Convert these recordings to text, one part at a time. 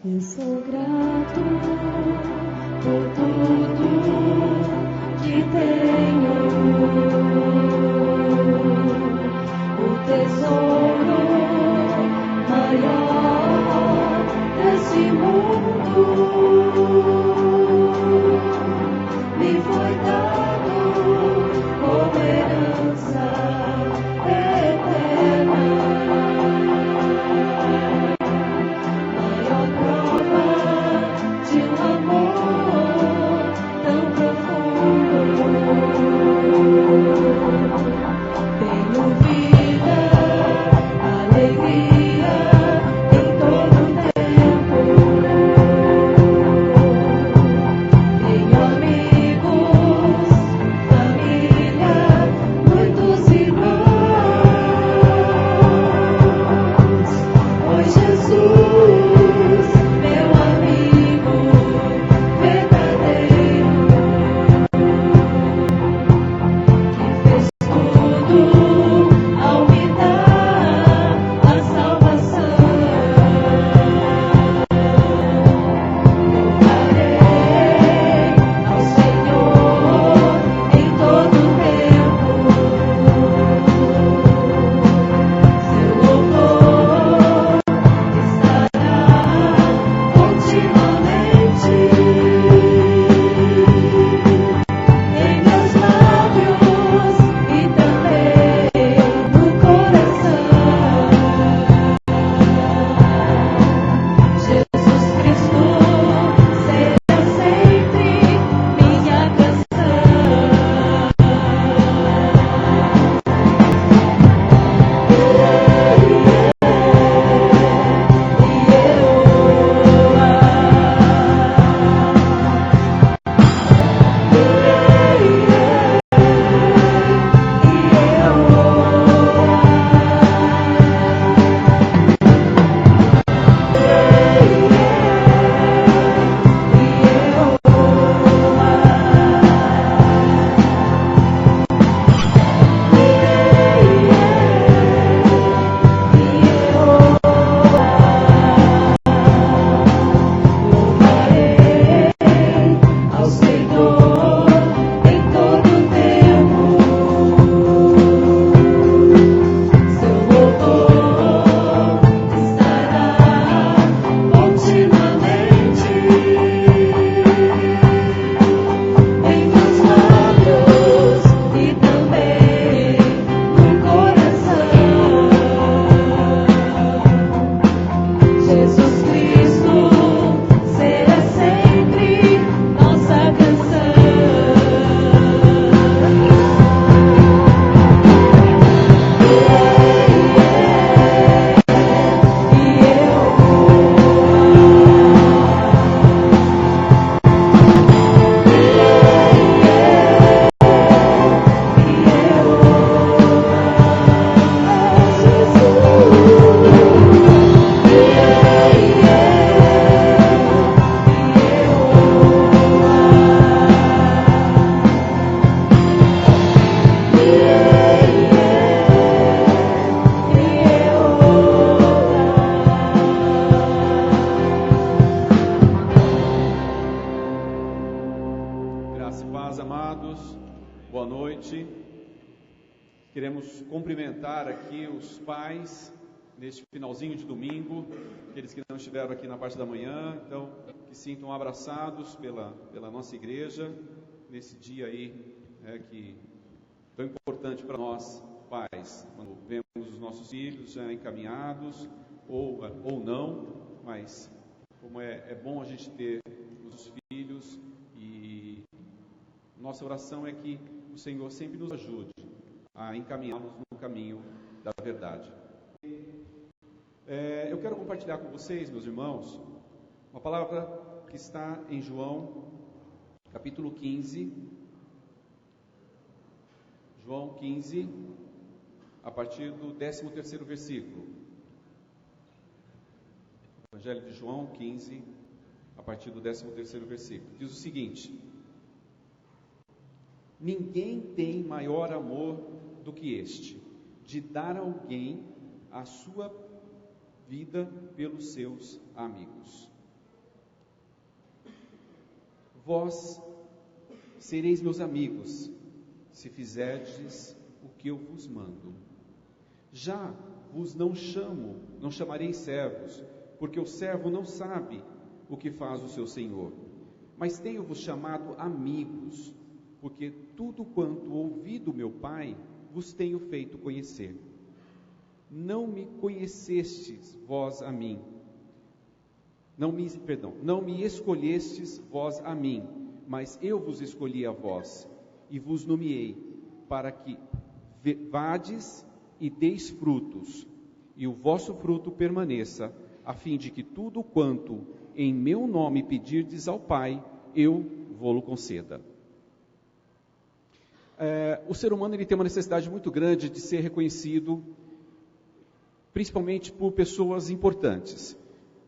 Eu sou grato por tudo que tenho, o tesouro maior desse mundo me foi dado como herança eterna. Maior prova de um amor tão profundo. Tenho vida, alegria em todo tempo. Tenho amigos, família, muitos irmãos. Pois Jesus, meu amigo verdadeiro, que fez tudo ao me dar a salvação. Louvarei ao Senhor em todo tempo. Seu louvor estará continuamente em meus lábios e também no coração. Jesus Cristo será sempre minha canção. Louvarei ao Senhor em todo tempo. Seu louvor estará continuamente em meus lábios e também no coração. Jesus Cristo será sempre nossa canção. Graça e paz, amados. Boa noite. Queremos cumprimentar aqui os pais neste finalzinho de domingo, aqueles que não estiveram aqui na parte da manhã, então que sintam abraçados pela nossa igreja nesse dia aí, que tão importante para nós, pais, quando vemos os nossos filhos já encaminhados ou não, mas como é bom a gente ter os filhos. E nossa oração é que o Senhor sempre nos ajude a encaminhá-los no caminho da verdade. Eu quero compartilhar com vocês, meus irmãos, uma palavra que está em João, capítulo 15. João 15, a partir do 13º versículo. Evangelho de João 15, a partir do 13º versículo. Diz o seguinte: ninguém tem maior amor do que este, de dar a alguém a sua vida pelos seus amigos. Vós sereis meus amigos, se fizerdes o que eu vos mando. Já vos não chamarei servos, porque o servo não sabe o que faz o seu senhor. Mas tenho-vos chamado amigos, porque tudo quanto ouvi do meu Pai, vos tenho feito conhecer. Não me conhecestes vós a mim. Não me escolhestes vós a mim, mas eu vos escolhi a vós, e vos nomeei, para que vades e deis frutos, e o vosso fruto permaneça, a fim de que tudo quanto em meu nome pedirdes ao Pai, eu vô-lo conceda. O ser humano ele tem uma necessidade muito grande de ser reconhecido, principalmente por pessoas importantes.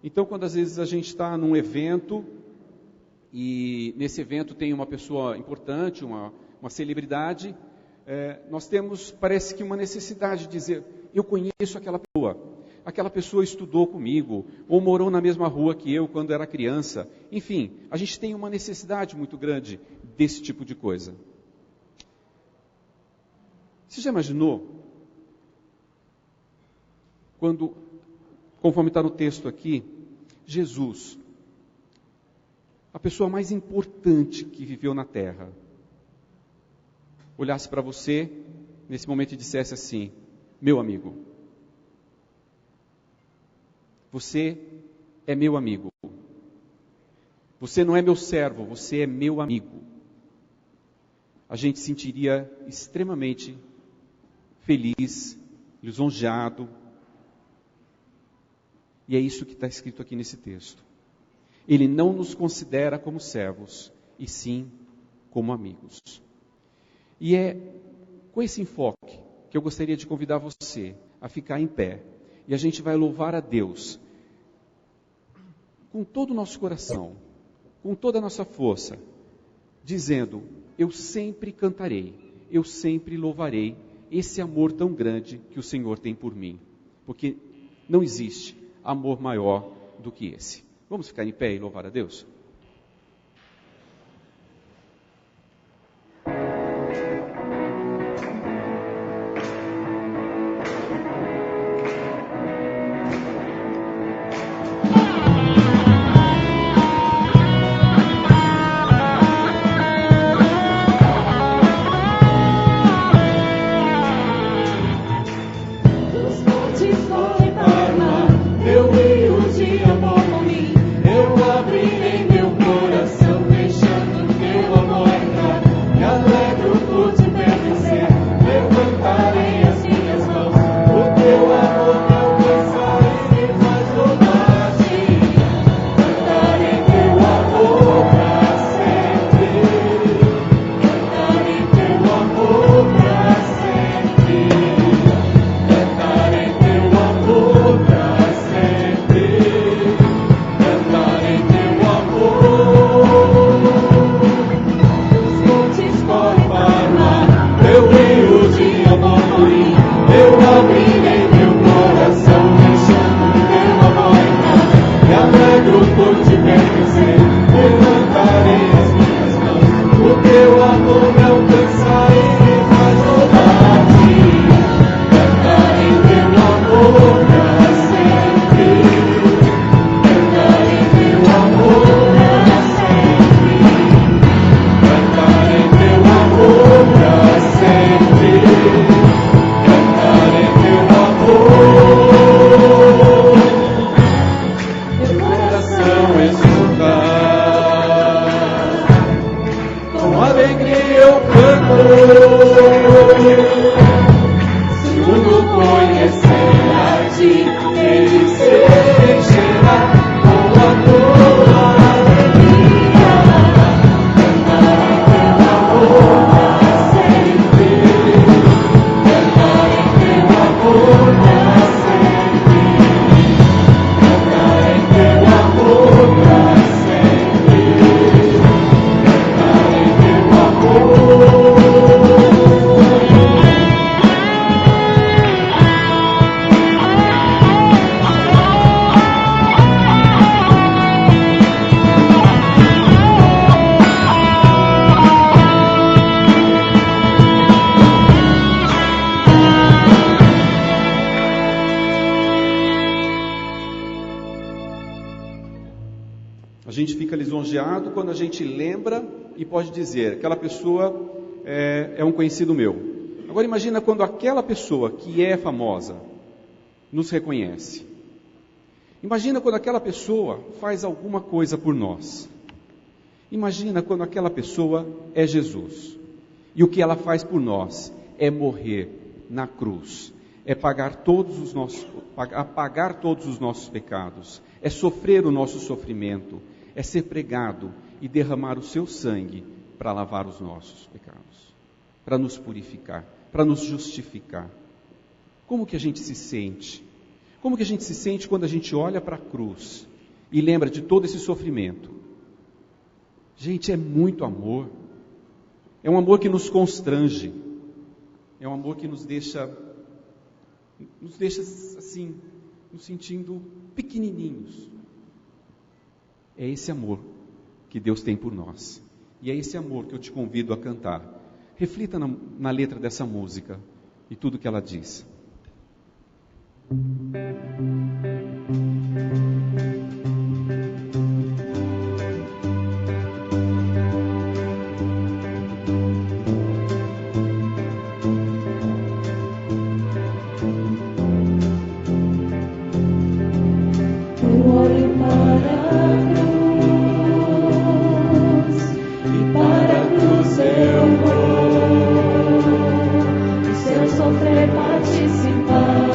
Então, quando às vezes a gente está num evento, e nesse evento tem uma pessoa importante, uma celebridade, nós temos, parece que uma necessidade de dizer, eu conheço aquela pessoa estudou comigo, ou morou na mesma rua que eu quando era criança. Enfim, a gente tem uma necessidade muito grande desse tipo de coisa. Você já imaginou? Quando, conforme está no texto aqui, Jesus, a pessoa mais importante que viveu na terra, olhasse para você, nesse momento e dissesse assim, meu amigo, você é meu amigo, você não é meu servo, você é meu amigo. A gente se sentiria extremamente feliz, lisonjeado. E é isso que está escrito aqui nesse texto. Ele não nos considera como servos, e sim como amigos. E é com esse enfoque que eu gostaria de convidar você a ficar em pé. E a gente vai louvar a Deus com todo o nosso coração, com toda a nossa força, dizendo, eu sempre cantarei, eu sempre louvarei esse amor tão grande que o Senhor tem por mim. Porque não existe amor maior do que esse. Vamos ficar em pé e louvar a Deus? Meu rio de amor por mim, eu abrirei meu coração. gente fica lisonjeado quando a gente lembra e pode dizer, aquela pessoa é um conhecido meu. Agora imagina quando aquela pessoa que é famosa nos reconhece. Imagina quando aquela pessoa faz alguma coisa por nós. Imagina quando aquela pessoa é Jesus. E o que ela faz por nós é morrer na cruz. É pagar todos os nossos pecados. É sofrer o nosso sofrimento. É ser pregado e derramar o seu sangue para lavar os nossos pecados. Para nos purificar, para nos justificar. Como que a gente se sente? Como que a gente se sente quando a gente olha para a cruz e lembra de todo esse sofrimento? Gente, é muito amor. É um amor que nos constrange. É um amor que nos deixa assim, nos sentindo pequenininhos. É esse amor que Deus tem por nós. E é esse amor que eu te convido a cantar. Reflita na letra dessa música e tudo que ela diz. Sofrer participar.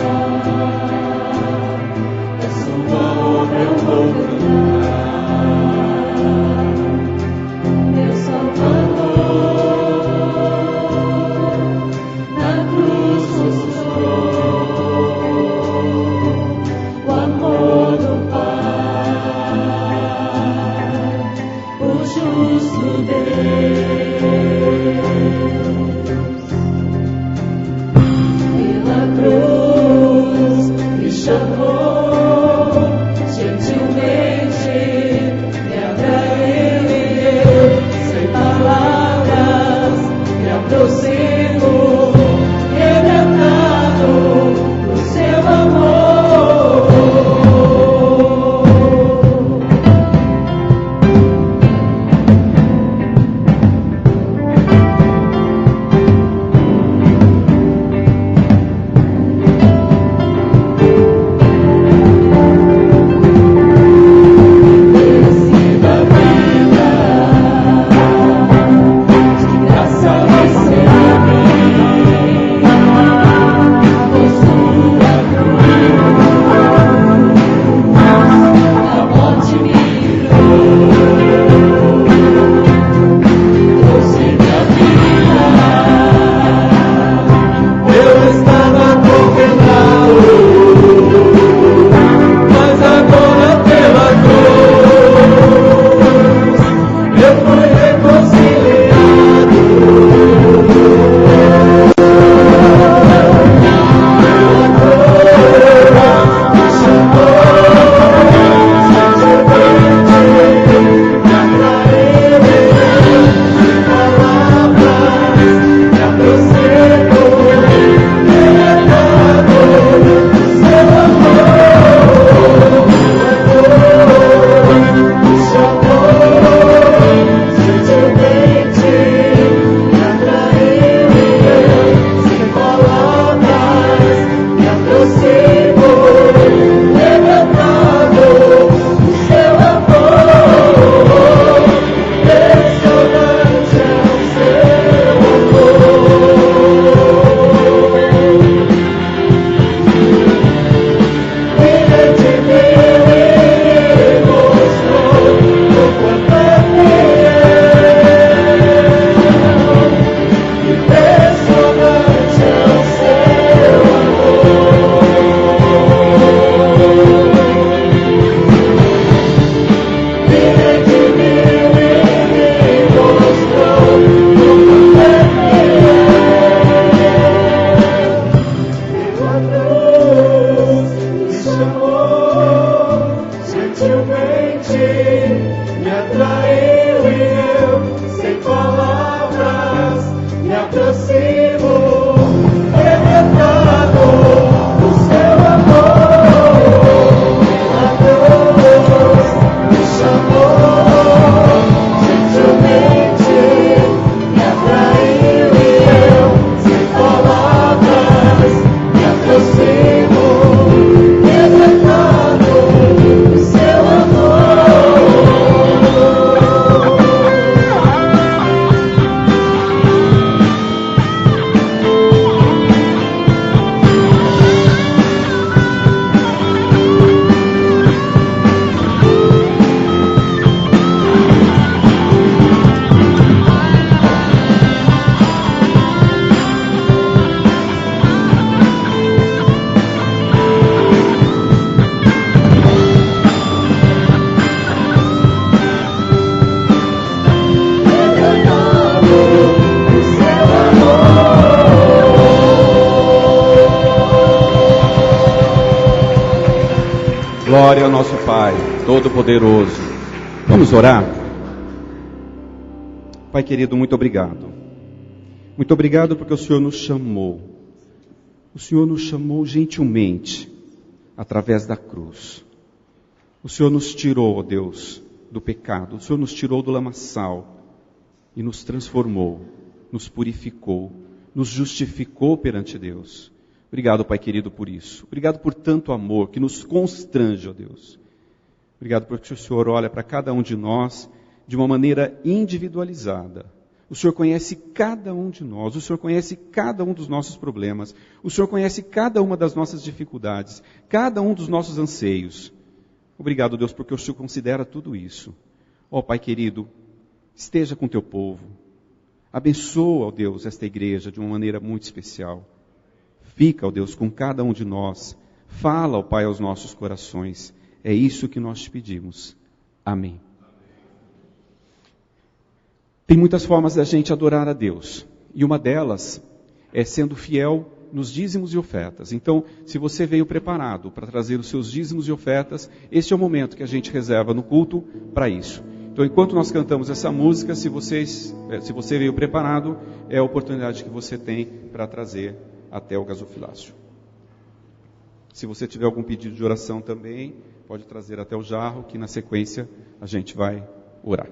Glória ao nosso Pai Todo-Poderoso. Vamos orar? Pai querido, muito obrigado. Muito obrigado porque o Senhor nos chamou. O Senhor nos chamou gentilmente, através da cruz. O Senhor nos tirou, ó Deus, do pecado. O Senhor nos tirou do lamaçal e nos transformou, nos purificou, nos justificou perante Deus. Obrigado, Pai querido, por isso. Obrigado por tanto amor que nos constrange, ó Deus. Obrigado porque o Senhor olha para cada um de nós de uma maneira individualizada. O Senhor conhece cada um de nós. O Senhor conhece cada um dos nossos problemas. O Senhor conhece cada uma das nossas dificuldades, cada um dos nossos anseios. Obrigado, Deus, porque o Senhor considera tudo isso. Ó Pai querido, esteja com teu povo. Abençoa, ó Deus, esta igreja de uma maneira muito especial. Fica, ó Deus, com cada um de nós. Fala, ó Pai, aos nossos corações. É isso que nós te pedimos. Amém. Tem muitas formas da gente adorar a Deus. E uma delas é sendo fiel nos dízimos e ofertas. Então, se você veio preparado para trazer os seus dízimos e ofertas, este é o momento que a gente reserva no culto para isso. Então, enquanto nós cantamos essa música, se você veio preparado, é a oportunidade que você tem para trazer até o gasofilácio. Se você tiver algum pedido de oração também, pode trazer até o jarro, que na sequência a gente vai orar.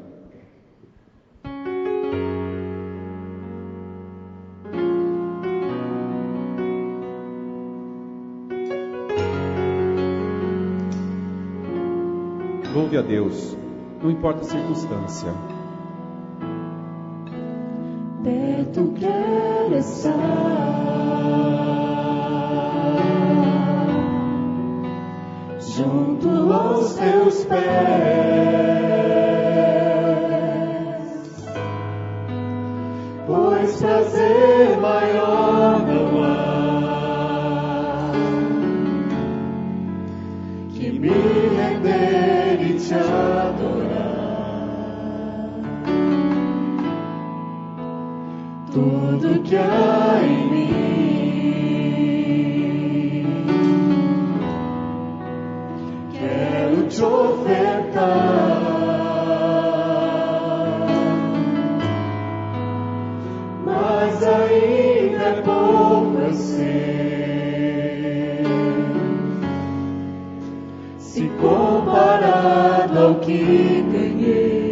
Louve a Deus, não importa a circunstância. Perto quero estar, junto aos teus pés, pois prazer maior não há que me render e te adorar. Tudo que há em mim quero te ofertar, mas ainda é pouco eu sei, se comparado ao que ganhei.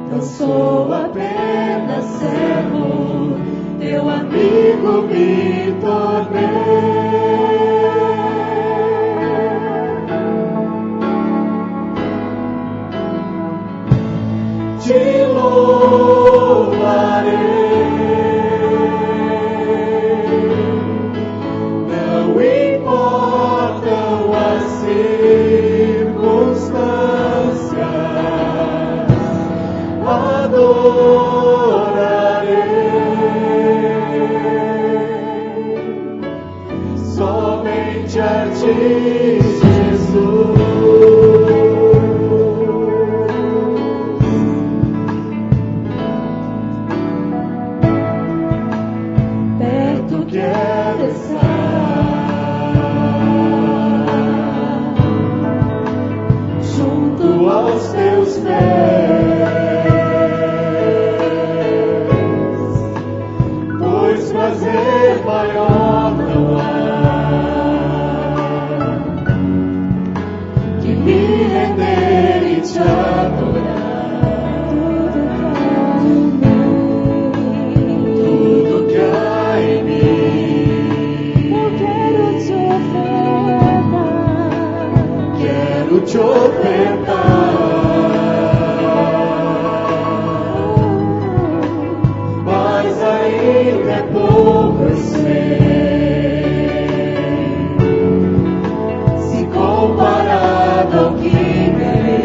Não sou apenas servo, teu amigo me tornei. Te louvarei, não importam as circunstâncias, adorarei somente a ti, Jesus. Perto quero estar, junto aos teus pés, pois prazer maior não há que me render e te adorar. Tudo que há em mim eu quero te ofertar, mas ainda é pouco eu sei, se comparado ao que ganhei.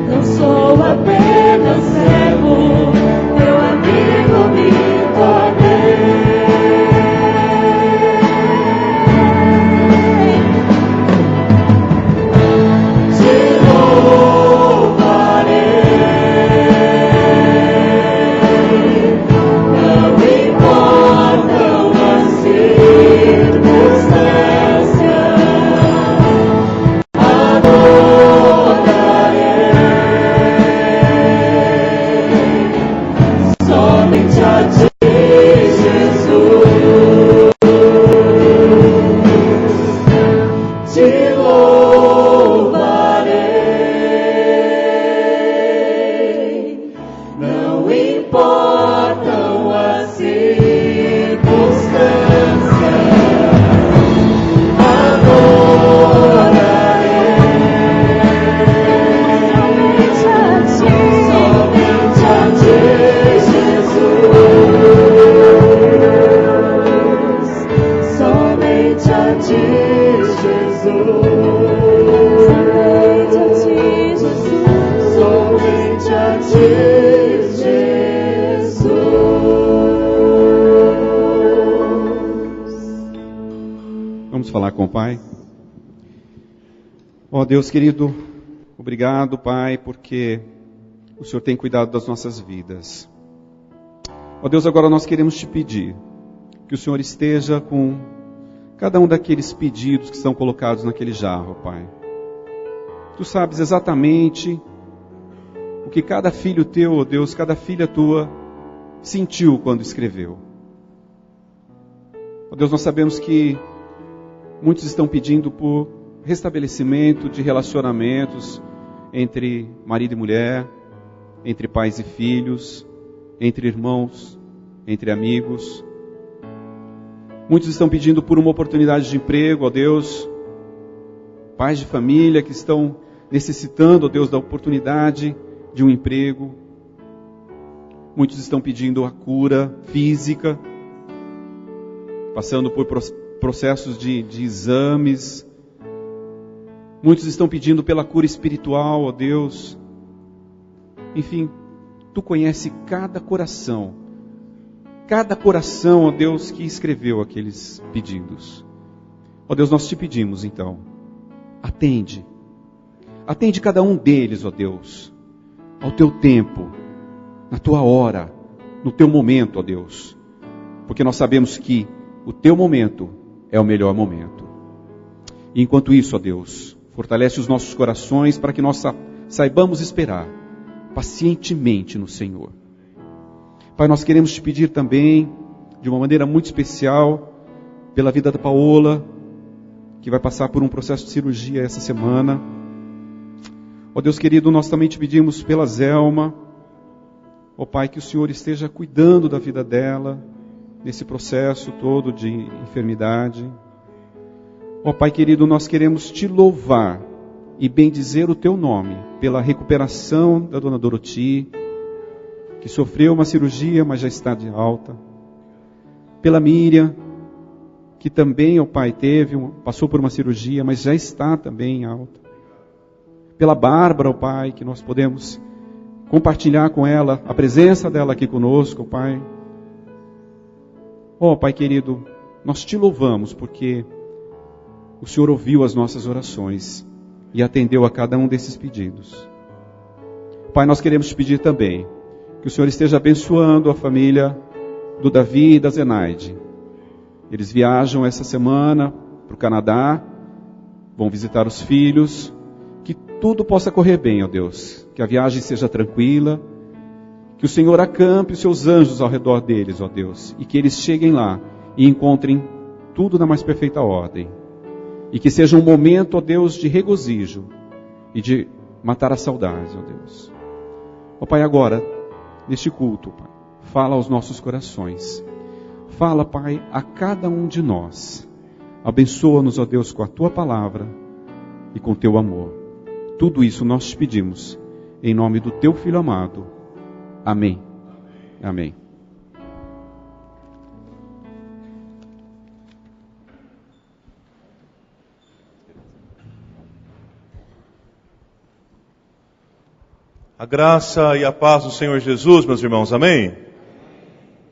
Não sou apenas servo, teu amigo me tornei. Te louvarei, não importam as circunstâncias. Vamos falar com o Pai. Ó Deus querido, obrigado, Pai, porque o Senhor tem cuidado das nossas vidas. Ó Deus, agora nós queremos te pedir que o Senhor esteja com cada um daqueles pedidos que estão colocados naquele jarro, Pai. Tu sabes exatamente o que cada filho teu, ó Deus, cada filha tua sentiu quando escreveu. Ó Deus, nós sabemos que muitos estão pedindo por restabelecimento de relacionamentos entre marido e mulher, entre pais e filhos, entre irmãos, entre amigos. Muitos estão pedindo por uma oportunidade de emprego, ó Deus. Pais de família que estão necessitando, ó Deus, da oportunidade de um emprego. Muitos estão pedindo a cura física, passando por processos de exames. Muitos estão pedindo pela cura espiritual, ó Deus. Enfim, Tu conhece cada coração, ó Deus, que escreveu aqueles pedidos. Ó Deus, nós te pedimos então, atende cada um deles, ó Deus, ao Teu tempo, na Tua hora, no Teu momento, ó Deus, porque nós sabemos que o Teu momento é o melhor momento. E enquanto isso, ó Deus, fortalece os nossos corações para que nós saibamos esperar pacientemente no Senhor. Pai, nós queremos te pedir também, de uma maneira muito especial, pela vida da Paola, que vai passar por um processo de cirurgia essa semana. Ó Deus querido, nós também te pedimos pela Zelma, ó Pai, que o Senhor esteja cuidando da vida dela, nesse processo todo de enfermidade. Ó Pai querido, nós queremos te louvar e bendizer o Teu nome pela recuperação da dona Doroti, que sofreu uma cirurgia, mas já está de alta. Pela Miriam, que também, ó Pai, passou por uma cirurgia, mas já está também em alta. Pela Bárbara, ó Pai, que nós podemos compartilhar com ela a presença dela aqui conosco, ó Pai. Ó Pai querido, nós te louvamos porque o Senhor ouviu as nossas orações e atendeu a cada um desses pedidos. Pai, nós queremos te pedir também que o Senhor esteja abençoando a família do Davi e da Zenaide. Eles viajam essa semana para o Canadá, vão visitar os filhos, que tudo possa correr bem, ó Deus, que a viagem seja tranquila, que o Senhor acampe os seus anjos ao redor deles, ó Deus, e que eles cheguem lá e encontrem tudo na mais perfeita ordem. E que seja um momento, ó Deus, de regozijo e de matar a saudade, ó Deus. Ó Pai, agora, neste culto, Pai, fala aos nossos corações. Fala, Pai, a cada um de nós. Abençoa-nos, ó Deus, com a Tua palavra e com o Teu amor. Tudo isso nós te pedimos, em nome do Teu Filho amado. Amém. Amém. A graça e a paz do Senhor Jesus, meus irmãos, amém?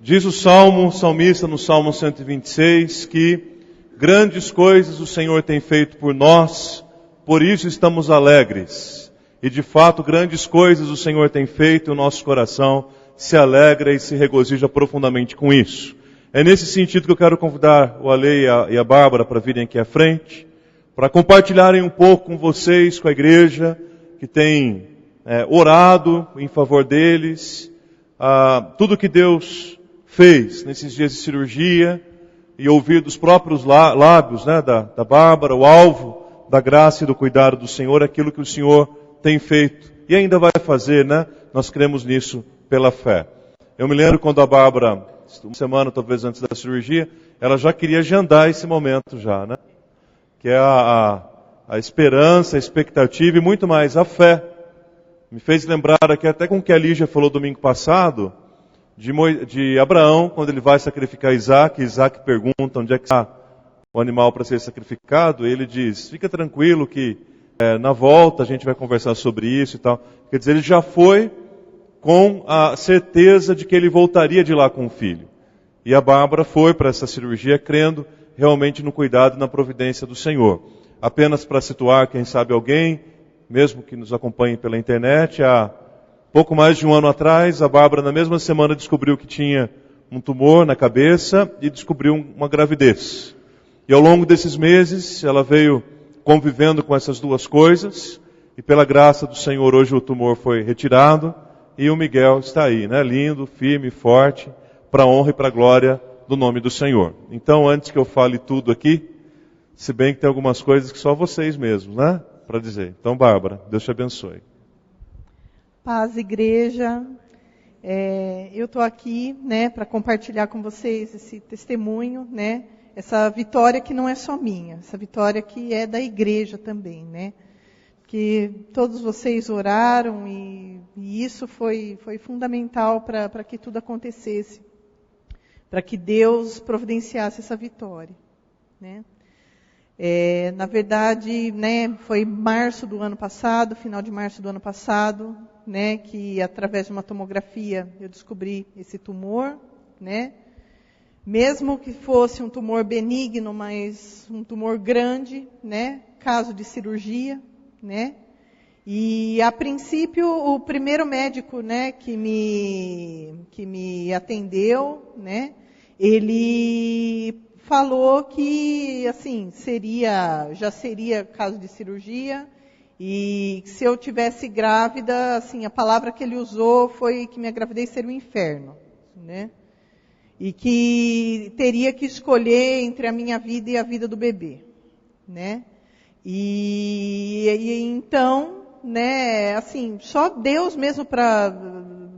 Diz o salmista no Salmo 126, que grandes coisas o Senhor tem feito por nós, por isso estamos alegres. E de fato, grandes coisas o Senhor tem feito e o nosso coração se alegra e se regozija profundamente com isso. É nesse sentido que eu quero convidar o Ale e a Bárbara para virem aqui à frente, para compartilharem um pouco com vocês, com a igreja, que tem orado em favor deles, tudo que Deus fez nesses dias de cirurgia, e ouvir dos próprios lábios, né, da Bárbara, o alvo da graça e do cuidado do Senhor, aquilo que o Senhor tem feito e ainda vai fazer, né? Nós cremos nisso pela fé. Eu me lembro quando a Bárbara, uma semana talvez antes da cirurgia, ela já queria agendar esse momento já, né? Que é a esperança, a expectativa e muito mais a fé. Me fez lembrar aqui até com o que a Lígia falou domingo passado, de Abraão, quando ele vai sacrificar Isaac. Isaac pergunta onde é que está o animal para ser sacrificado. Ele diz, fica tranquilo que na volta a gente vai conversar sobre isso e tal. Quer dizer, ele já foi com a certeza de que ele voltaria de lá com o filho. E a Bárbara foi para essa cirurgia crendo realmente no cuidado e na providência do Senhor. Apenas para situar, quem sabe alguém, mesmo que nos acompanhe pela internet, há pouco mais de um ano atrás, a Bárbara na mesma semana descobriu que tinha um tumor na cabeça e descobriu uma gravidez. E ao longo desses meses, ela veio convivendo com essas duas coisas, e pela graça do Senhor, hoje o tumor foi retirado, e o Miguel está aí, né? Lindo, firme, forte, para a honra e para a glória do nome do Senhor. Então, antes que eu fale tudo aqui, se bem que tem algumas coisas que só vocês mesmos, né? Para dizer. Então, Bárbara, Deus te abençoe. Paz, igreja. Eu estou aqui, né, para compartilhar com vocês esse testemunho, né? Essa vitória que não é só minha, essa vitória que é da igreja também, né? Que todos vocês oraram e isso foi fundamental para que tudo acontecesse, para que Deus providenciasse essa vitória, né? Na verdade, né, foi março do ano passado, final de março do ano passado, né, que através de uma tomografia eu descobri esse tumor, né? Mesmo que fosse um tumor benigno, mas um tumor grande, né? Caso de cirurgia, né? E a princípio o primeiro médico, né, que me atendeu, né? Ele falou que assim já seria caso de cirurgia e se eu tivesse grávida, assim a palavra que ele usou foi que minha gravidez seria um inferno, né? E que teria que escolher entre a minha vida e a vida do bebê, né? E então, né, assim, só Deus mesmo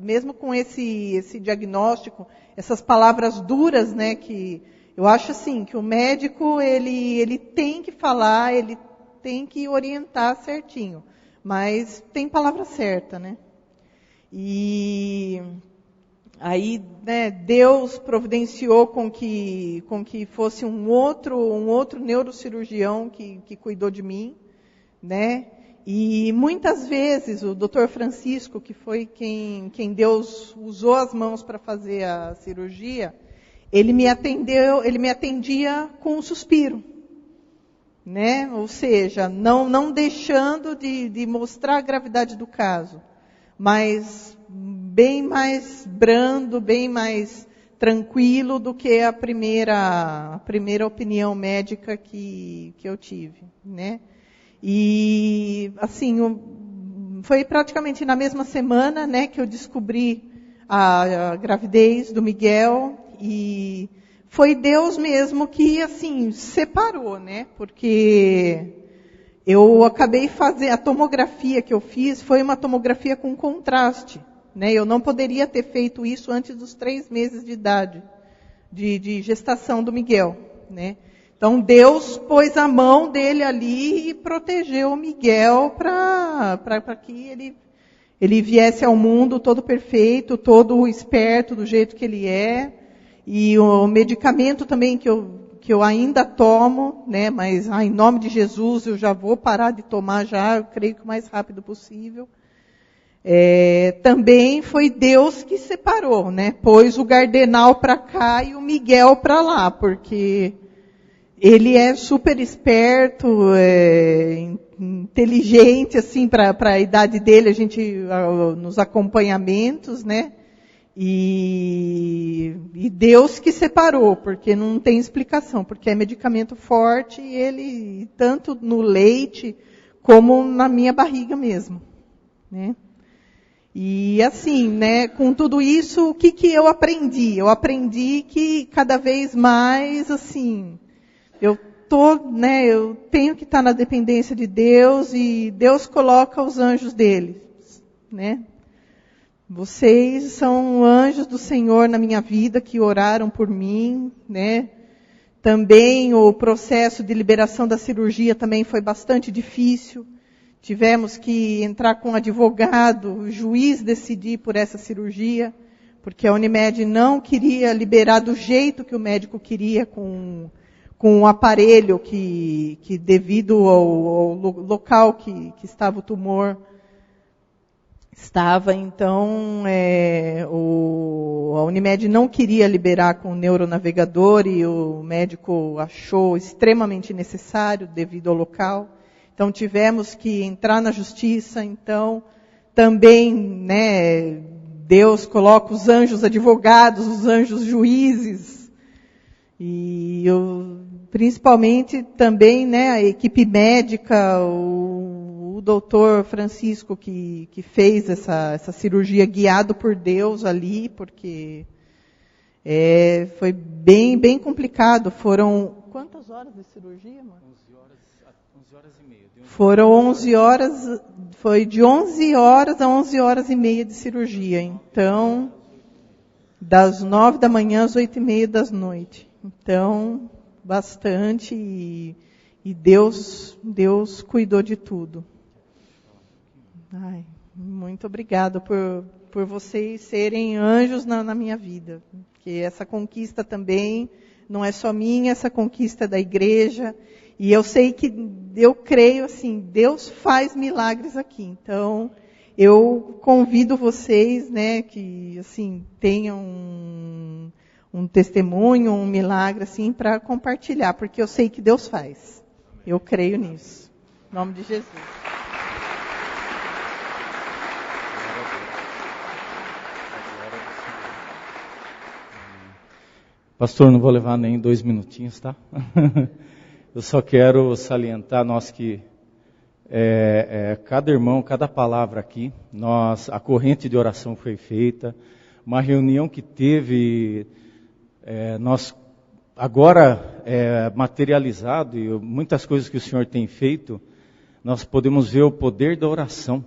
mesmo com esse diagnóstico, essas palavras duras, né, que eu acho assim, que o médico, ele tem que falar, ele tem que orientar certinho, mas tem palavra certa, né? E aí, né, Deus providenciou com que fosse um outro neurocirurgião que cuidou de mim, né? E muitas vezes o Dr. Francisco, que foi quem Deus usou as mãos para fazer a cirurgia, ele me atendia com um suspiro, né? Ou seja, não deixando de mostrar a gravidade do caso, mas bem mais brando, bem mais tranquilo do que a primeira opinião médica que eu tive, né? E assim, foi praticamente na mesma semana, né, que eu descobri a gravidez do Miguel, e foi Deus mesmo que assim separou, né? Porque eu acabei fazendo a tomografia que eu fiz foi uma tomografia com contraste, né? Eu não poderia ter feito isso antes dos 3 meses de idade de gestação do Miguel, né? Então Deus pôs a mão dele ali e protegeu o Miguel para que ele viesse ao mundo todo perfeito, todo esperto do jeito que ele é. E o medicamento também que eu ainda tomo, né? Mas em nome de Jesus eu já vou parar de tomar já, eu creio que o mais rápido possível. Também foi Deus que separou, né? Pôs o Gardenal para cá e o Miguel para lá, porque ele é super esperto, inteligente, assim, para a idade dele, a gente, nos acompanhamentos, né? E Deus que separou, porque não tem explicação, porque é medicamento forte, e ele, tanto no leite, como na minha barriga mesmo, né? E assim, né, com tudo isso, o que eu aprendi? Eu aprendi que cada vez mais, assim, eu tenho que estar na dependência de Deus, e Deus coloca os anjos dele, né? Vocês são anjos do Senhor na minha vida que oraram por mim, né? Também o processo de liberação da cirurgia também foi bastante difícil. Tivemos que entrar com um advogado, o juiz decidir por essa cirurgia, porque a Unimed não queria liberar do jeito que o médico queria, com um aparelho que devido ao local que estava o tumor, estava. Então, a Unimed não queria liberar com o neuronavegador e o médico achou extremamente necessário devido ao local. Então, tivemos que entrar na justiça. Então, também, né, Deus coloca os anjos advogados, os anjos juízes. E principalmente também, né, a equipe médica, o doutor Francisco que fez essa cirurgia guiado por Deus ali, porque foi bem complicado. Foram quantas horas de cirurgia, mano? 11 horas e meia. Foram 11 horas, foi de 11 horas a 11 horas e meia de cirurgia. Então, das 9 da manhã às 8:30 da noite. Então, bastante, e Deus cuidou de tudo. Ai, muito obrigado por vocês serem anjos na minha vida. Porque essa conquista também não é só minha, essa conquista é da igreja. E eu sei que, eu creio assim, Deus faz milagres aqui. Então, eu convido vocês, né, que assim, tenham um testemunho, um milagre assim, para compartilhar. Porque eu sei que Deus faz. Eu creio nisso. Em nome de Jesus. Pastor, não vou levar nem 2 minutinhos, tá? Eu só quero salientar, nós que, cada irmão, cada palavra aqui, a corrente de oração foi feita, uma reunião que teve, nós agora materializado, e muitas coisas que o Senhor tem feito, nós podemos ver o poder da oração,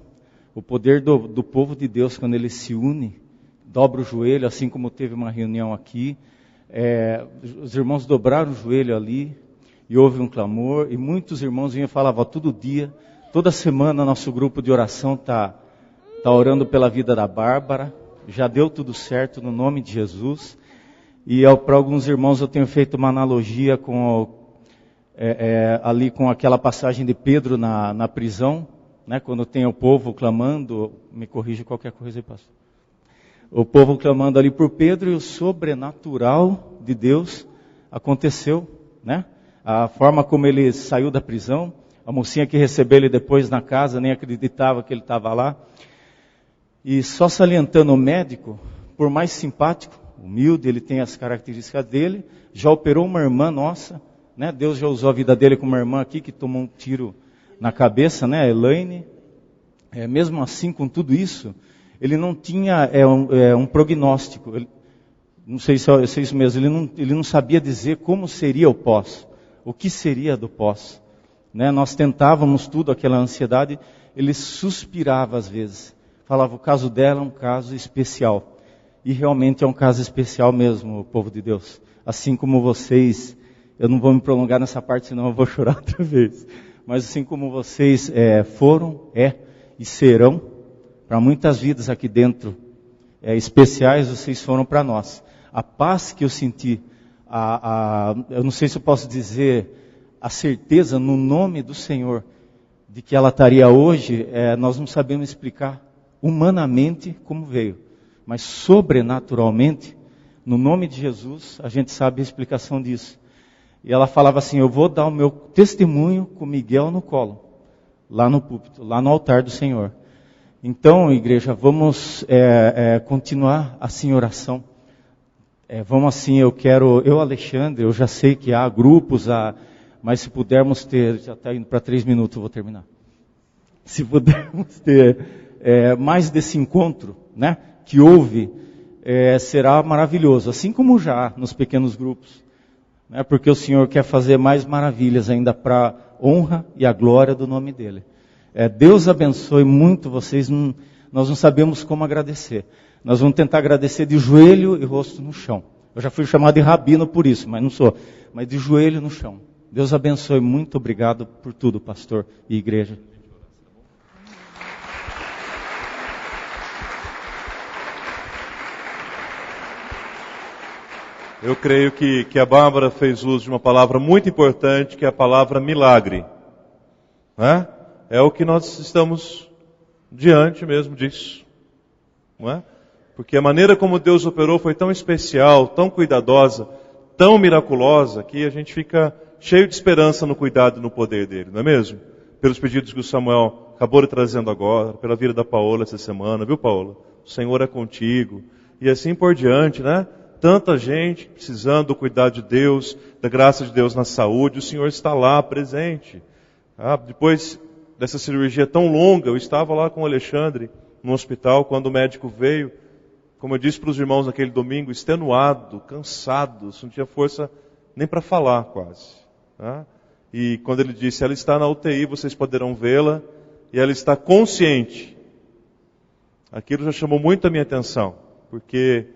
o poder do povo de Deus quando ele se une, dobra o joelho, assim como teve uma reunião aqui, os irmãos dobraram o joelho ali, e houve um clamor, e muitos irmãos vinham e falavam, todo dia, toda semana, nosso grupo de oração está orando pela vida da Bárbara, já deu tudo certo no nome de Jesus, e para alguns irmãos eu tenho feito uma analogia ali com aquela passagem de Pedro na prisão, né, quando tem o povo clamando, me corrija qualquer coisa aí, pastor. O povo clamando ali por Pedro, e o sobrenatural de Deus aconteceu, né? A forma como ele saiu da prisão, a mocinha que recebeu ele depois na casa, nem acreditava que ele estava lá. E só salientando o médico, por mais simpático, humilde, ele tem as características dele, já operou uma irmã nossa, né? Deus já usou a vida dele com uma irmã aqui, que tomou um tiro na cabeça, né? A Elaine. Mesmo assim, com tudo isso, ele não tinha um prognóstico, não sei se é isso mesmo, ele não sabia dizer como seria o pós, o que seria do pós. Né? Nós tentávamos tudo, aquela ansiedade, ele suspirava às vezes, falava, o caso dela é um caso especial, e realmente é um caso especial mesmo, o povo de Deus, assim como vocês, eu não vou me prolongar nessa parte, senão eu vou chorar outra vez, mas assim como vocês foram, e serão, para muitas vidas aqui dentro, especiais, vocês foram para nós. A paz que eu senti, eu não sei se eu posso dizer, a certeza no nome do Senhor, de que ela estaria hoje, nós não sabemos explicar humanamente como veio. Mas sobrenaturalmente, no nome de Jesus, a gente sabe a explicação disso. E ela falava assim, eu vou dar o meu testemunho com Miguel no colo, lá no púlpito, lá no altar do Senhor. Então, igreja, vamos continuar assim em oração. Vamos assim, eu Alexandre, eu já sei que há grupos, mas se pudermos ter, já está indo para 3 minutos, eu vou terminar. Se pudermos ter mais desse encontro, né, que houve, será maravilhoso, assim como já nos pequenos grupos, né, porque o Senhor quer fazer mais maravilhas ainda para a honra e a glória do nome dele. Deus abençoe muito vocês, nós não sabemos como agradecer. Nós vamos tentar agradecer de joelho e rosto no chão. Eu já fui chamado de rabino por isso, mas não sou. Mas de joelho no chão. Deus abençoe. Muito obrigado por tudo, pastor e igreja. Eu creio que a Bárbara fez uso de uma palavra muito importante, que é a palavra milagre. Não é? É o que nós estamos diante mesmo disso. Não é? Porque a maneira como Deus operou foi tão especial, tão cuidadosa, tão miraculosa, que a gente fica cheio de esperança no cuidado e no poder dele, não é mesmo? Pelos pedidos que o Samuel acabou de trazendo agora, pela vida da Paola essa semana, viu, Paola? O Senhor é contigo. E assim por diante, né? Tanta gente precisando do cuidado de Deus, da graça de Deus na saúde, o Senhor está lá presente. Depois dessa cirurgia tão longa, eu estava lá com o Alexandre no hospital, quando o médico veio, como eu disse para os irmãos naquele domingo, extenuado, cansado, não tinha força nem para falar quase. E quando ele disse, ela está na UTI, vocês poderão vê-la, e ela está consciente. Aquilo já chamou muito a minha atenção, porque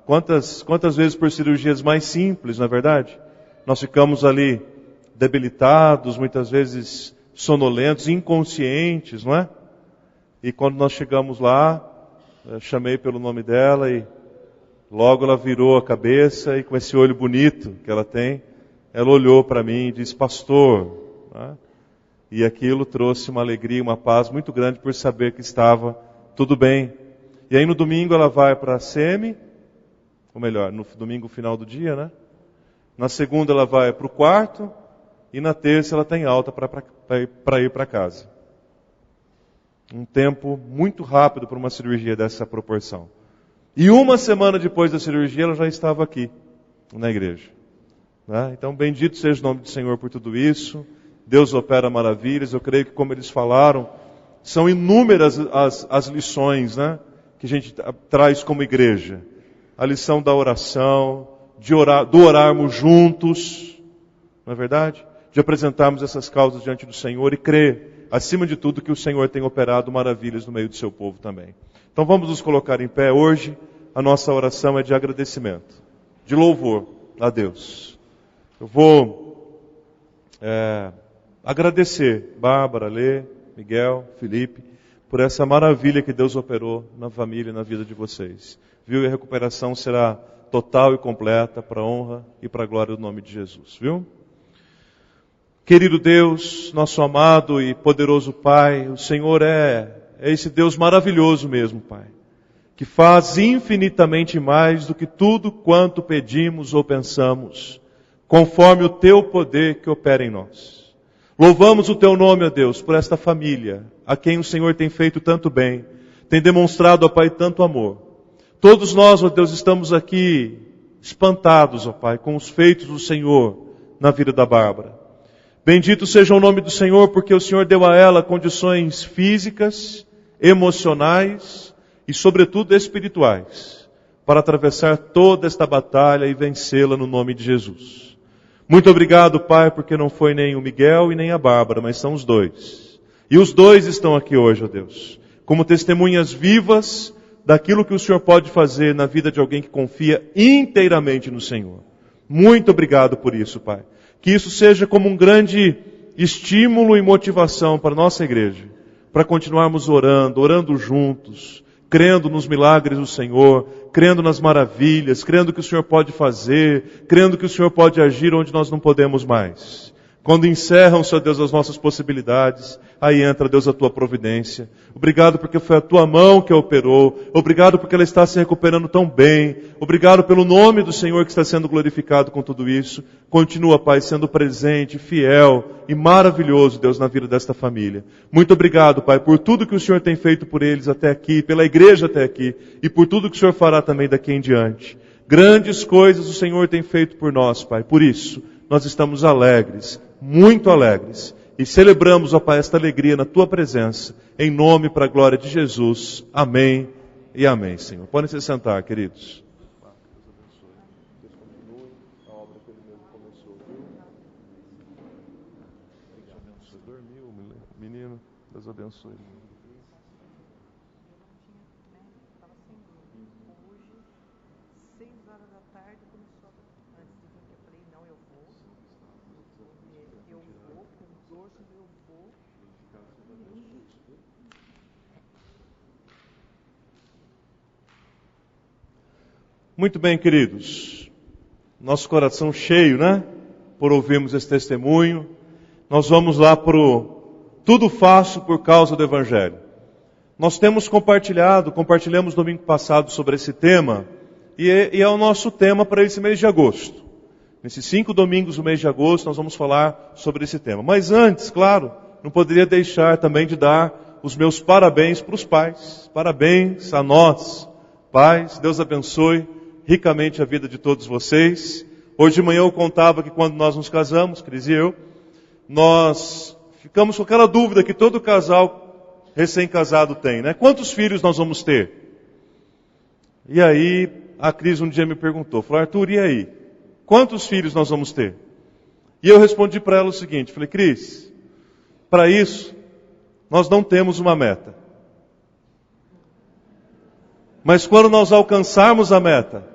quantas vezes por cirurgias mais simples, não é verdade? Nós ficamos ali debilitados, muitas vezes sonolentos, inconscientes, não é? E quando nós chegamos lá, eu chamei pelo nome dela e logo ela virou a cabeça e com esse olho bonito que ela tem, ela olhou para mim e disse, pastor, né? E aquilo trouxe uma alegria, uma paz muito grande por saber que estava tudo bem. E aí no domingo ela vai para a SEMI, ou melhor, no domingo final do dia, né? Na segunda ela vai para o quarto e na terça ela tem alta para ir para casa. Um tempo muito rápido para uma cirurgia dessa proporção. E uma semana depois da cirurgia ela já estava aqui, na igreja. Né? Então bendito seja o nome do Senhor por tudo isso. Deus opera maravilhas. Eu creio que como eles falaram, são inúmeras as lições, né? Que a gente traz como igreja. A lição da oração, do orarmos juntos, não é verdade? De apresentarmos essas causas diante do Senhor e crer, acima de tudo, que o Senhor tem operado maravilhas no meio do seu povo também. Então vamos nos colocar em pé hoje. A nossa oração é de agradecimento, de louvor a Deus. Eu vou agradecer Bárbara, Lê, Miguel, Felipe, por essa maravilha que Deus operou na família e na vida de vocês. Viu? E a recuperação será total e completa para a honra e para a glória do nome de Jesus. Viu? Querido Deus, nosso amado e poderoso Pai, o Senhor é esse Deus maravilhoso mesmo, Pai, que faz infinitamente mais do que tudo quanto pedimos ou pensamos, conforme o Teu poder que opera em nós. Louvamos o Teu nome, ó Deus, por esta família, a quem o Senhor tem feito tanto bem, tem demonstrado, ó Pai, tanto amor. Todos nós, ó Deus, estamos aqui espantados, ó Pai, com os feitos do Senhor na vida da Bárbara. Bendito seja o nome do Senhor, porque o Senhor deu a ela condições físicas, emocionais e, sobretudo, espirituais, para atravessar toda esta batalha e vencê-la no nome de Jesus. Muito obrigado, Pai, porque não foi nem o Miguel e nem a Bárbara, mas são os dois. E os dois estão aqui hoje, ó Deus, como testemunhas vivas daquilo que o Senhor pode fazer na vida de alguém que confia inteiramente no Senhor. Muito obrigado por isso, Pai. Que isso seja como um grande estímulo e motivação para a nossa igreja, para continuarmos orando juntos, crendo nos milagres do Senhor, crendo nas maravilhas, crendo que o Senhor pode fazer, crendo que o Senhor pode agir onde nós não podemos mais. Quando encerram, Senhor Deus, as nossas possibilidades, aí entra, Deus, a Tua providência. Obrigado porque foi a Tua mão que a operou. Obrigado porque ela está se recuperando tão bem. Obrigado pelo nome do Senhor que está sendo glorificado com tudo isso. Continua, Pai, sendo presente, fiel e maravilhoso, Deus, na vida desta família. Muito obrigado, Pai, por tudo que o Senhor tem feito por eles até aqui, pela igreja até aqui, e por tudo que o Senhor fará também daqui em diante. Grandes coisas o Senhor tem feito por nós, Pai. Por isso, nós estamos alegres, muito alegres, e celebramos, ó Pai, esta alegria na Tua presença, em nome e para a glória de Jesus. Amém e amém, Senhor. Podem se sentar, queridos. Menino, Deus abençoe. Muito bem, queridos. Nosso coração cheio, né? Por ouvirmos esse testemunho. Nós vamos lá para o Tudo Faço por causa do Evangelho. Nós temos compartilhamos domingo passado sobre esse tema, e é o nosso tema para esse mês de agosto. Nesses 5 domingos do mês de agosto, nós vamos falar sobre esse tema. Mas antes, claro, não poderia deixar também de dar os meus parabéns para os pais. Parabéns a nós, pais. Deus abençoe ricamente a vida de todos vocês. Hoje de manhã eu contava que quando nós nos casamos, Cris e eu, nós ficamos com aquela dúvida que todo casal recém-casado tem, né? Quantos filhos nós vamos ter? E aí a Cris um dia me perguntou, falou, Arthur, e aí? Quantos filhos nós vamos ter? E eu respondi para ela o seguinte, falei, Cris, para isso nós não temos uma meta. Mas quando nós alcançarmos a meta,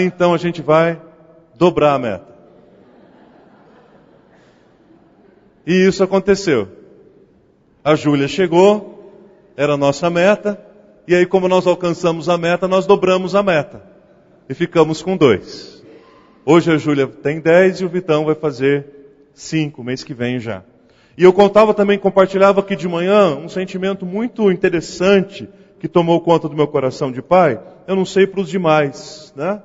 então a gente vai dobrar a meta. E isso aconteceu. A Júlia chegou, era a nossa meta, e aí como nós alcançamos a meta, nós dobramos a meta. E ficamos com 2. Hoje a Júlia tem 10 e o Vitão vai fazer 5, mês que vem já. E eu compartilhava aqui de manhã um sentimento muito interessante que tomou conta do meu coração de pai. Eu não sei para os demais, né?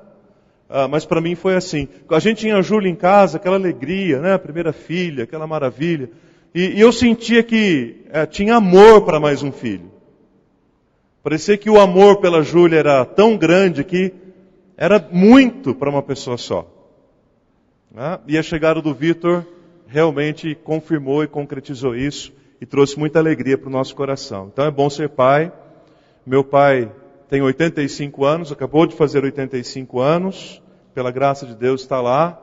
Mas para mim foi assim. A gente tinha a Júlia em casa, aquela alegria, né? A primeira filha, aquela maravilha. E eu sentia que tinha amor para mais um filho. Parecia que o amor pela Júlia era tão grande que era muito para uma pessoa só. E a chegada do Vitor realmente confirmou e concretizou isso e trouxe muita alegria para o nosso coração. Então é bom ser pai. Meu pai tem 85 anos, acabou de fazer 85 anos. Pela graça de Deus está lá.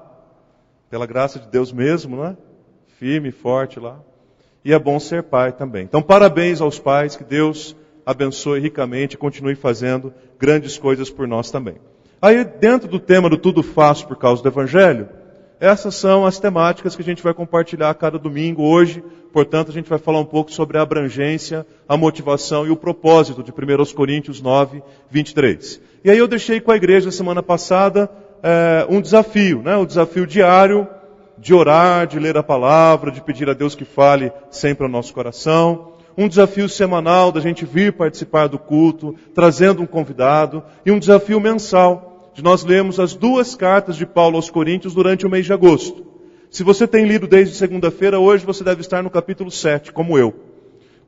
Pela graça de Deus mesmo, né? Firme e forte lá. E é bom ser pai também. Então parabéns aos pais, que Deus abençoe ricamente e continue fazendo grandes coisas por nós também. Aí dentro do tema do Tudo Faço por causa do Evangelho, essas são as temáticas que a gente vai compartilhar a cada domingo hoje. Portanto, a gente vai falar um pouco sobre a abrangência, a motivação e o propósito de 1 Coríntios 9, 23. E aí eu deixei com a igreja semana passada um desafio, né? O desafio diário de orar, de ler a palavra, de pedir a Deus que fale sempre ao nosso coração. Um desafio semanal da gente vir participar do culto, trazendo um convidado. E um desafio mensal de nós lermos as 2 cartas de Paulo aos Coríntios durante o mês de agosto. Se você tem lido desde segunda-feira, hoje você deve estar no capítulo 7, como eu.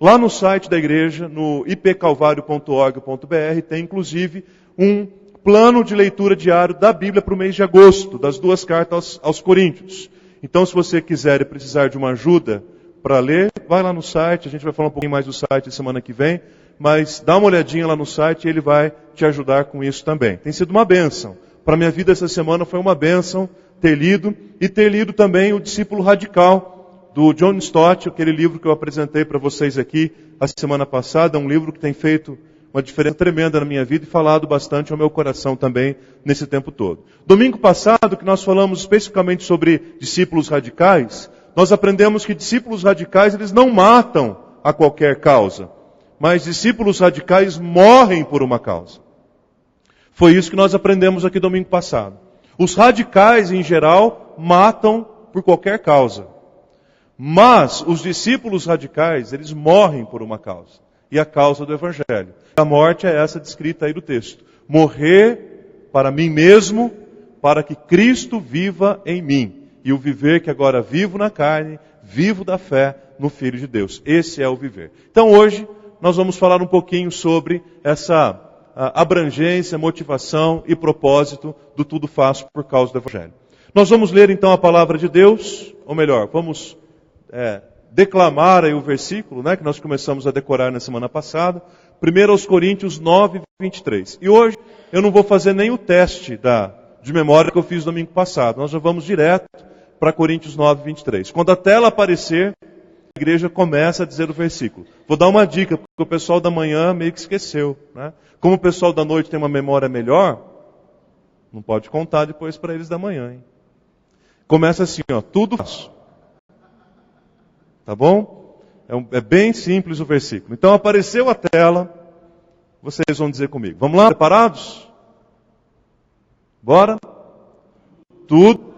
Lá no site da igreja, no ipcalvario.org.br, tem inclusive um plano de leitura diário da Bíblia para o mês de agosto, das 2 cartas aos Coríntios. Então, se você quiser e precisar de uma ajuda para ler, vai lá no site, a gente vai falar um pouquinho mais do site semana que vem, mas dá uma olhadinha lá no site e ele vai te ajudar com isso também. Tem sido uma bênção. Para a minha vida essa semana foi uma bênção ter lido também o Discípulo Radical, do John Stott, aquele livro que eu apresentei para vocês aqui a semana passada, um livro que tem feito uma diferença tremenda na minha vida e falado bastante ao meu coração também nesse tempo todo. Domingo passado, que nós falamos especificamente sobre discípulos radicais, nós aprendemos que discípulos radicais, eles não matam a qualquer causa, mas discípulos radicais morrem por uma causa. Foi isso que nós aprendemos aqui domingo passado. Os radicais, em geral, matam por qualquer causa. Mas os discípulos radicais, eles morrem por uma causa. E a causa do Evangelho. A morte é essa descrita aí do texto. Morrer para mim mesmo, para que Cristo viva em mim. E o viver que agora vivo na carne, vivo da fé no Filho de Deus. Esse é o viver. Então hoje nós vamos falar um pouquinho sobre essa abrangência, motivação e propósito do Tudo Faço por causa do Evangelho. Nós vamos ler então a palavra de Deus, ou melhor, vamos declamar aí o versículo, né, que nós começamos a decorar na semana passada, 1 Coríntios 9, 23. E hoje eu não vou fazer nem o teste de memória que eu fiz domingo passado, nós já vamos direto para Coríntios 9, 23. Quando a tela aparecer, a igreja começa a dizer o versículo. Vou dar uma dica, porque o pessoal da manhã meio que esqueceu, né? Como o pessoal da noite tem uma memória melhor, não pode contar depois para eles da manhã, hein? Começa assim, ó, tudo faço. Tá bom? É bem simples o versículo. Então apareceu a tela, vocês vão dizer comigo. Vamos lá? Preparados? Bora? Tudo.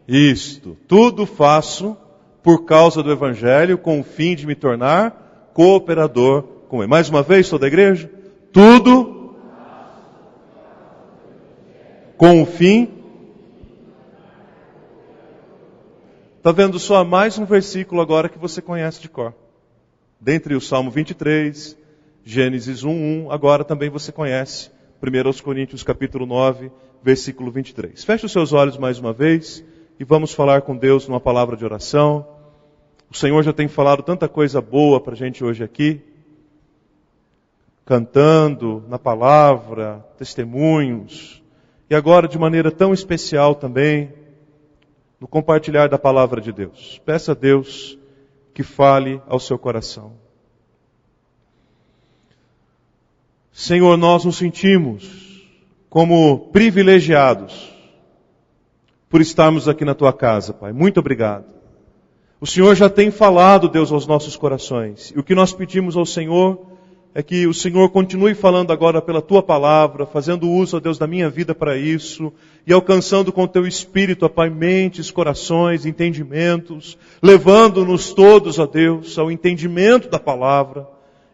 Isto. Tudo faço por causa do Evangelho, com o fim de me tornar cooperador com ele. Mais uma vez, toda a igreja. Tudo com o fim. Está vendo só mais um versículo agora que você conhece de cor. Dentre o Salmo 23, Gênesis 1:1, agora também você conhece 1 Coríntios capítulo 9, versículo 23. Feche os seus olhos mais uma vez e vamos falar com Deus numa palavra de oração. O Senhor já tem falado tanta coisa boa para a gente hoje aqui, cantando na palavra, testemunhos, e agora de maneira tão especial também, no compartilhar da palavra de Deus. Peça a Deus que fale ao seu coração. Senhor, nós nos sentimos como privilegiados por estarmos aqui na Tua casa, Pai. Muito obrigado. O Senhor já tem falado, Deus, aos nossos corações. E o que nós pedimos ao Senhor é que o Senhor continue falando agora pela Tua palavra, fazendo uso, ó Deus, da minha vida para isso, e alcançando com o Teu Espírito, ó Pai, mentes, corações, entendimentos, levando-nos todos, ó Deus, ao entendimento da palavra,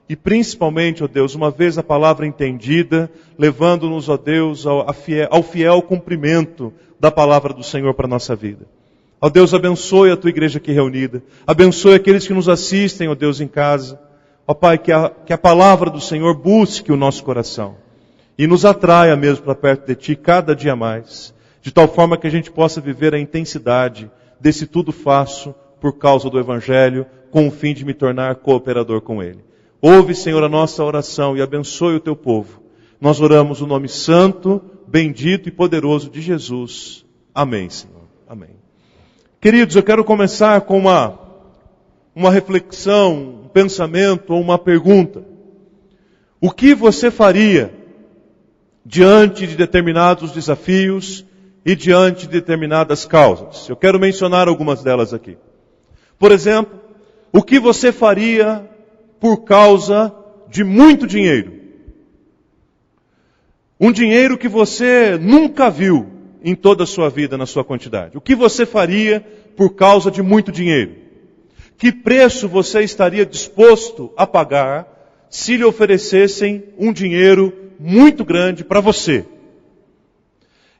e principalmente, ó Deus, uma vez a palavra entendida, levando-nos, ó Deus, ao fiel cumprimento da palavra do Senhor para a nossa vida. Ó Deus, abençoe a Tua igreja aqui reunida, abençoe aqueles que nos assistem, ó Deus, em casa. Ó Pai, que a palavra do Senhor busque o nosso coração e nos atraia mesmo para perto de Ti cada dia mais, de tal forma que a gente possa viver a intensidade desse tudo faço por causa do Evangelho, com o fim de me tornar cooperador com Ele. Ouve, Senhor, a nossa oração e abençoe o Teu povo. Nós oramos no nome santo, bendito e poderoso de Jesus. Amém, Senhor. Amém. Queridos, eu quero começar com uma reflexão, um pensamento ou uma pergunta. O que você faria diante de determinados desafios e diante de determinadas causas? Eu quero mencionar algumas delas aqui. Por exemplo, o que você faria por causa de muito dinheiro? Um dinheiro que você nunca viu em toda a sua vida, na sua quantidade. O que você faria por causa de muito dinheiro? Que preço você estaria disposto a pagar se lhe oferecessem um dinheiro muito grande para você?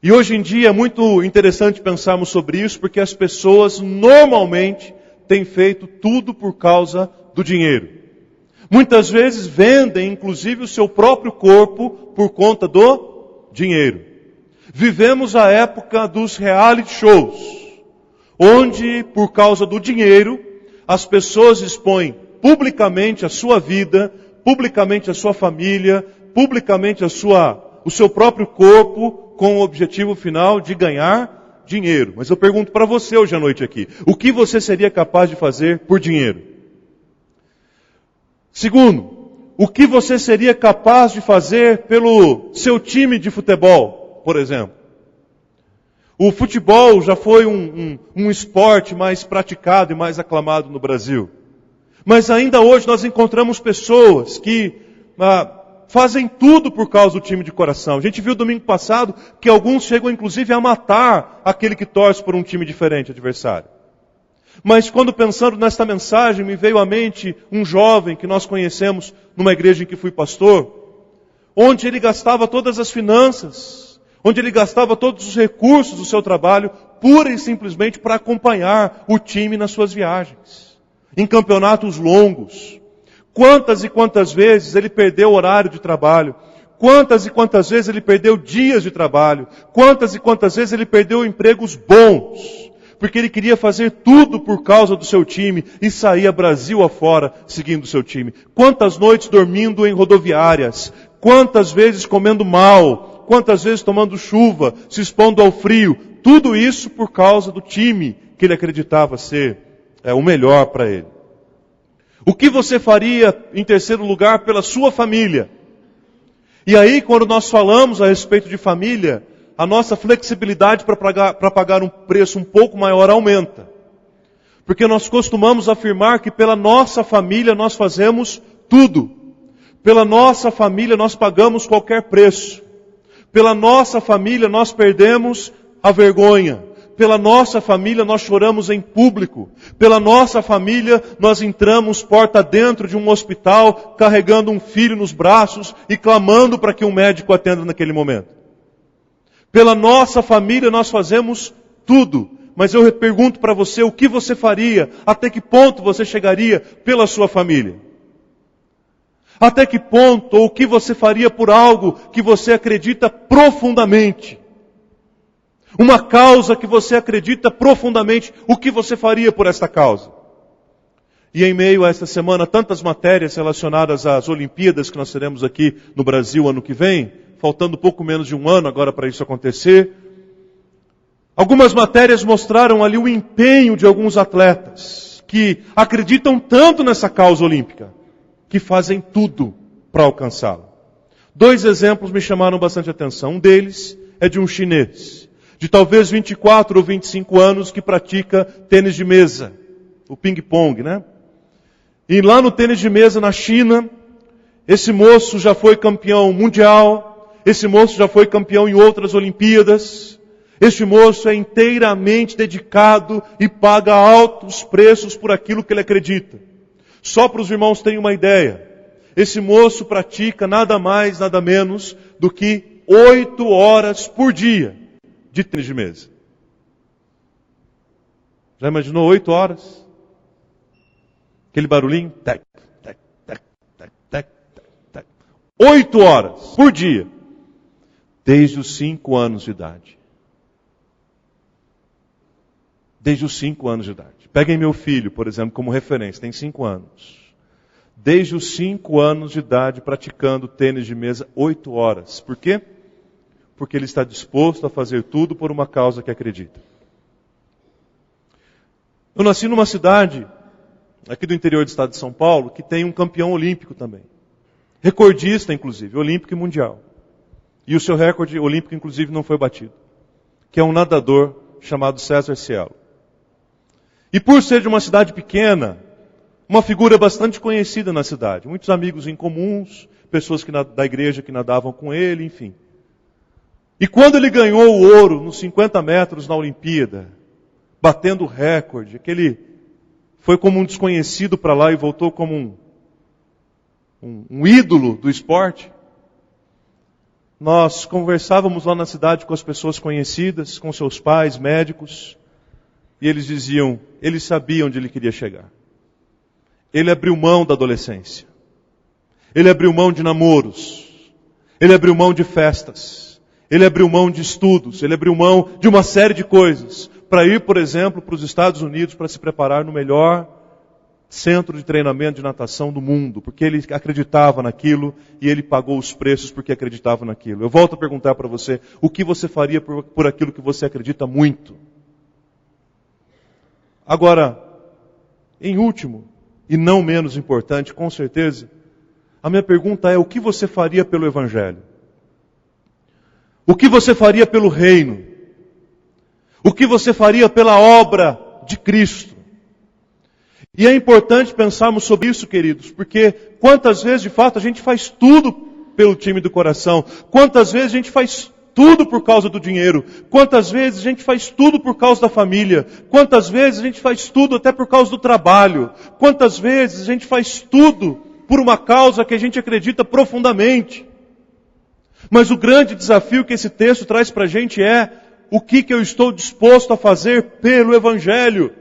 E hoje em dia é muito interessante pensarmos sobre isso, porque as pessoas normalmente têm feito tudo por causa do dinheiro. Muitas vezes vendem, inclusive, o seu próprio corpo por conta do dinheiro. Vivemos a época dos reality shows, onde, por causa do dinheiro, as pessoas expõem publicamente a sua vida, publicamente a sua família, publicamente o seu próprio corpo, com o objetivo final de ganhar dinheiro. Mas eu pergunto para você hoje à noite aqui, o que você seria capaz de fazer por dinheiro? Segundo, o que você seria capaz de fazer pelo seu time de futebol, por exemplo? O futebol já foi um esporte mais praticado e mais aclamado no Brasil. Mas ainda hoje nós encontramos pessoas que fazem tudo por causa do time de coração. A gente viu domingo passado que alguns chegam inclusive a matar aquele que torce por um time diferente, adversário. Mas quando pensando nesta mensagem, me veio à mente um jovem que nós conhecemos numa igreja em que fui pastor, onde ele gastava todas as finanças, onde ele gastava todos os recursos do seu trabalho, pura e simplesmente para acompanhar o time nas suas viagens, em campeonatos longos. Quantas e quantas vezes ele perdeu horário de trabalho, quantas e quantas vezes ele perdeu dias de trabalho, quantas e quantas vezes ele perdeu empregos bons, porque ele queria fazer tudo por causa do seu time e saía Brasil afora seguindo o seu time. Quantas noites dormindo em rodoviárias, quantas vezes comendo mal, quantas vezes tomando chuva, se expondo ao frio, tudo isso por causa do time que ele acreditava ser o melhor para ele. O que você faria, em terceiro lugar, pela sua família? E aí, quando nós falamos a respeito de família, a nossa flexibilidade para pagar um preço um pouco maior aumenta. Porque nós costumamos afirmar que pela nossa família nós fazemos tudo. Pela nossa família nós pagamos qualquer preço. Pela nossa família nós perdemos a vergonha. Pela nossa família nós choramos em público. Pela nossa família nós entramos porta dentro de um hospital carregando um filho nos braços e clamando para que um médico atenda naquele momento. Pela nossa família nós fazemos tudo. Mas eu pergunto para você, o que você faria? Até que ponto você chegaria pela sua família? Até que ponto, ou o que você faria por algo que você acredita profundamente? Uma causa que você acredita profundamente, o que você faria por esta causa? E em meio a esta semana, tantas matérias relacionadas às Olimpíadas que nós teremos aqui no Brasil ano que vem, faltando pouco menos de um ano agora para isso acontecer. Algumas matérias mostraram ali o empenho de alguns atletas que acreditam tanto nessa causa olímpica, que fazem tudo para alcançá-la. 2 exemplos me chamaram bastante atenção. Um deles é de um chinês, de talvez 24 ou 25 anos, que pratica tênis de mesa, o ping-pong, né? E lá no tênis de mesa na China, esse moço já foi campeão mundial, esse moço já foi campeão em outras Olimpíadas. Este moço é inteiramente dedicado e paga altos preços por aquilo que ele acredita. Só para os irmãos terem uma ideia, esse moço pratica nada mais, nada menos do que 8 horas por dia de tênis de mesa. Já imaginou 8 horas? Aquele barulhinho? Tac, tac, tac, tac, tac, tac. 8 horas por dia. Desde os 5 anos de idade. Desde os 5 anos de idade. Peguem meu filho, por exemplo, como referência, tem 5 anos. Desde os 5 anos de idade praticando tênis de mesa 8 horas. Por quê? Porque ele está disposto a fazer tudo por uma causa que acredita. Eu nasci numa cidade, aqui do interior do estado de São Paulo, que tem um campeão olímpico também. Recordista, inclusive, olímpico e mundial. E o seu recorde olímpico, inclusive, não foi batido. Que é um nadador chamado César Cielo. E por ser de uma cidade pequena, uma figura bastante conhecida na cidade. Muitos amigos em comuns, pessoas da igreja que nadavam com ele, enfim. E quando ele ganhou o ouro nos 50 metros na Olimpíada, batendo o recorde, aquele foi como um desconhecido para lá e voltou como um ídolo do esporte. Nós conversávamos lá na cidade com as pessoas conhecidas, com seus pais, médicos, e eles diziam, ele sabia onde ele queria chegar. Ele abriu mão da adolescência. Ele abriu mão de namoros. Ele abriu mão de festas. Ele abriu mão de estudos. Ele abriu mão de uma série de coisas para ir, por exemplo, para os Estados Unidos para se preparar no melhor centro de treinamento de natação do mundo, porque ele acreditava naquilo e ele pagou os preços porque acreditava naquilo. Eu volto a perguntar para você, o que você faria por aquilo que você acredita muito? Agora, em último, e não menos importante, com certeza, a minha pergunta é, o que você faria pelo Evangelho? O que você faria pelo reino? O que você faria pela obra de Cristo? E é importante pensarmos sobre isso, queridos, porque quantas vezes, de fato, a gente faz tudo pelo time do coração. Quantas vezes a gente faz tudo por causa do dinheiro. Quantas vezes a gente faz tudo por causa da família. Quantas vezes a gente faz tudo até por causa do trabalho. Quantas vezes a gente faz tudo por uma causa que a gente acredita profundamente. Mas o grande desafio que esse texto traz para a gente é o que eu estou disposto a fazer pelo Evangelho.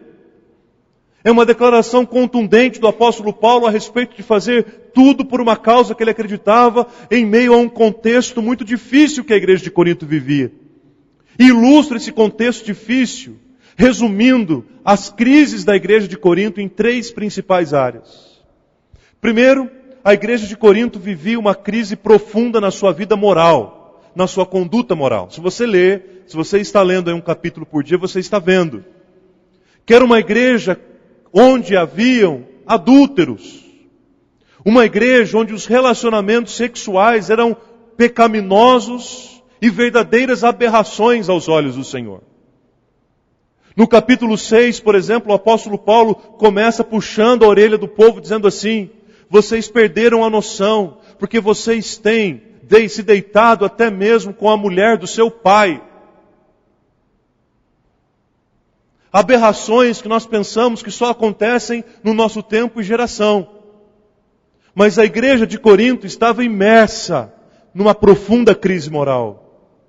É uma declaração contundente do apóstolo Paulo a respeito de fazer tudo por uma causa que ele acreditava em meio a um contexto muito difícil que a igreja de Corinto vivia. E ilustra esse contexto difícil, resumindo as crises da igreja de Corinto em 3 principais áreas. Primeiro, a igreja de Corinto vivia uma crise profunda na sua vida moral, na sua conduta moral. Se você lê, se você está lendo aí um capítulo por dia, você está vendo que era uma igreja onde haviam adúlteros. Uma igreja onde os relacionamentos sexuais eram pecaminosos e verdadeiras aberrações aos olhos do Senhor. No capítulo 6, por exemplo, o apóstolo Paulo começa puxando a orelha do povo, dizendo assim: vocês perderam a noção, porque vocês têm se deitado até mesmo com a mulher do seu pai. Aberrações que nós pensamos que só acontecem no nosso tempo e geração. Mas a igreja de Corinto estava imersa numa profunda crise moral.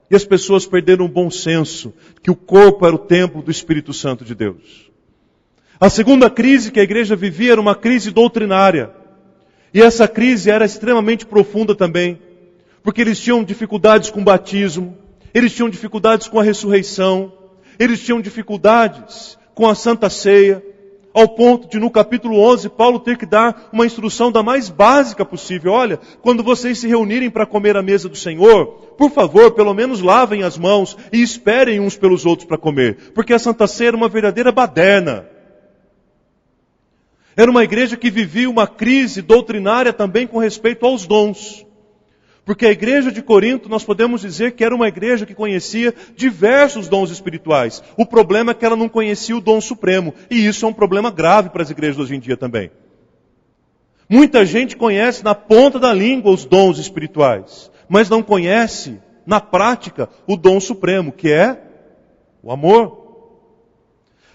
E as pessoas perderam o bom senso, que o corpo era o templo do Espírito Santo de Deus. A segunda crise que a igreja vivia era uma crise doutrinária. E essa crise era extremamente profunda também, porque eles tinham dificuldades com o batismo, eles tinham dificuldades com a ressurreição, eles tinham dificuldades com a Santa Ceia, ao ponto de no capítulo 11, Paulo ter que dar uma instrução da mais básica possível. Olha, quando vocês se reunirem para comer à mesa do Senhor, por favor, pelo menos lavem as mãos e esperem uns pelos outros para comer. Porque a Santa Ceia era uma verdadeira baderna. Era uma igreja que vivia uma crise doutrinária também com respeito aos dons. Porque a igreja de Corinto, nós podemos dizer que era uma igreja que conhecia diversos dons espirituais. O problema é que ela não conhecia o dom supremo. E isso é um problema grave para as igrejas hoje em dia também. Muita gente conhece na ponta da língua os dons espirituais, mas não conhece, na prática, o dom supremo, que é o amor.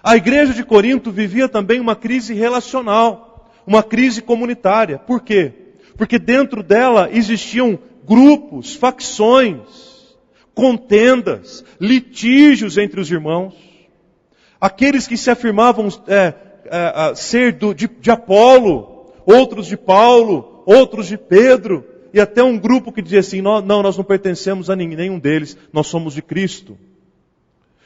A igreja de Corinto vivia também uma crise relacional, uma crise comunitária. Por quê? Porque dentro dela existiam grupos, facções, contendas, litígios entre os irmãos. Aqueles que se afirmavam ser de Apolo, outros de Paulo, outros de Pedro, e até um grupo que dizia assim: nós não pertencemos a nenhum deles, nós somos de Cristo.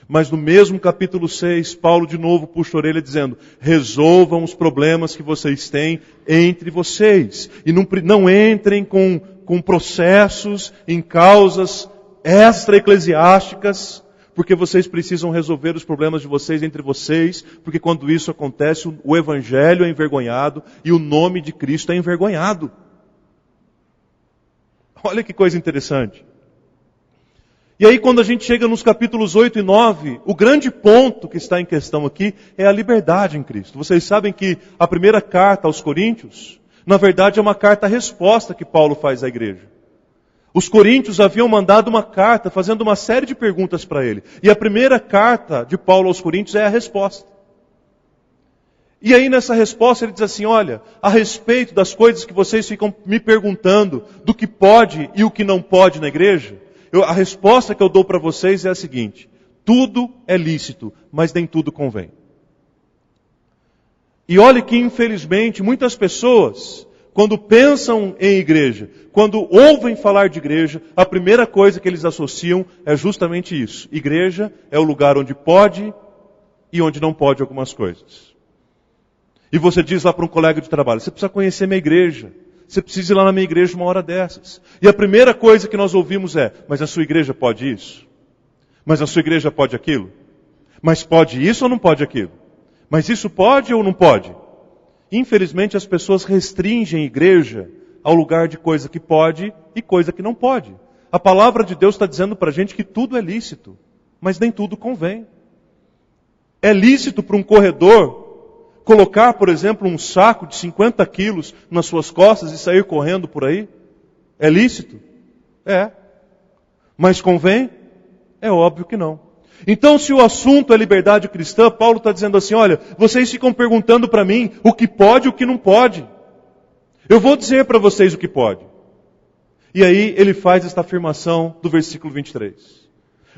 Mas no mesmo capítulo 6, Paulo de novo puxa a orelha dizendo: resolvam os problemas que vocês têm entre vocês. E não entrem com processos em causas extra-eclesiásticas, porque vocês precisam resolver os problemas de vocês entre vocês, porque quando isso acontece, o Evangelho é envergonhado e o nome de Cristo é envergonhado. Olha que coisa interessante. E aí quando a gente chega nos capítulos 8 e 9, o grande ponto que está em questão aqui é a liberdade em Cristo. Vocês sabem que a primeira carta aos Coríntios, na verdade é uma carta-resposta que Paulo faz à igreja. Os coríntios haviam mandado uma carta fazendo uma série de perguntas para ele. E a primeira carta de Paulo aos Coríntios é a resposta. E aí nessa resposta ele diz assim: olha, a respeito das coisas que vocês ficam me perguntando, do que pode e o que não pode na igreja, a resposta que eu dou para vocês é a seguinte: tudo é lícito, mas nem tudo convém. E olhe que infelizmente muitas pessoas, quando pensam em igreja, quando ouvem falar de igreja, a primeira coisa que eles associam é justamente isso: igreja é o lugar onde pode e onde não pode algumas coisas. E você diz lá para um colega de trabalho: você precisa conhecer minha igreja, você precisa ir lá na minha igreja uma hora dessas. E a primeira coisa que nós ouvimos é: mas a sua igreja pode isso? Mas a sua igreja pode aquilo? Mas pode isso ou não pode aquilo? Mas isso pode ou não pode? Infelizmente as pessoas restringem a igreja ao lugar de coisa que pode e coisa que não pode. A palavra de Deus está dizendo para a gente que tudo é lícito, mas nem tudo convém. É lícito para um corredor colocar, por exemplo, um saco de 50 quilos nas suas costas e sair correndo por aí? É lícito? É. Mas convém? É óbvio que não. Então, se o assunto é liberdade cristã, Paulo está dizendo assim: olha, vocês ficam perguntando para mim o que pode e o que não pode. Eu vou dizer para vocês o que pode. E aí ele faz esta afirmação do versículo 23.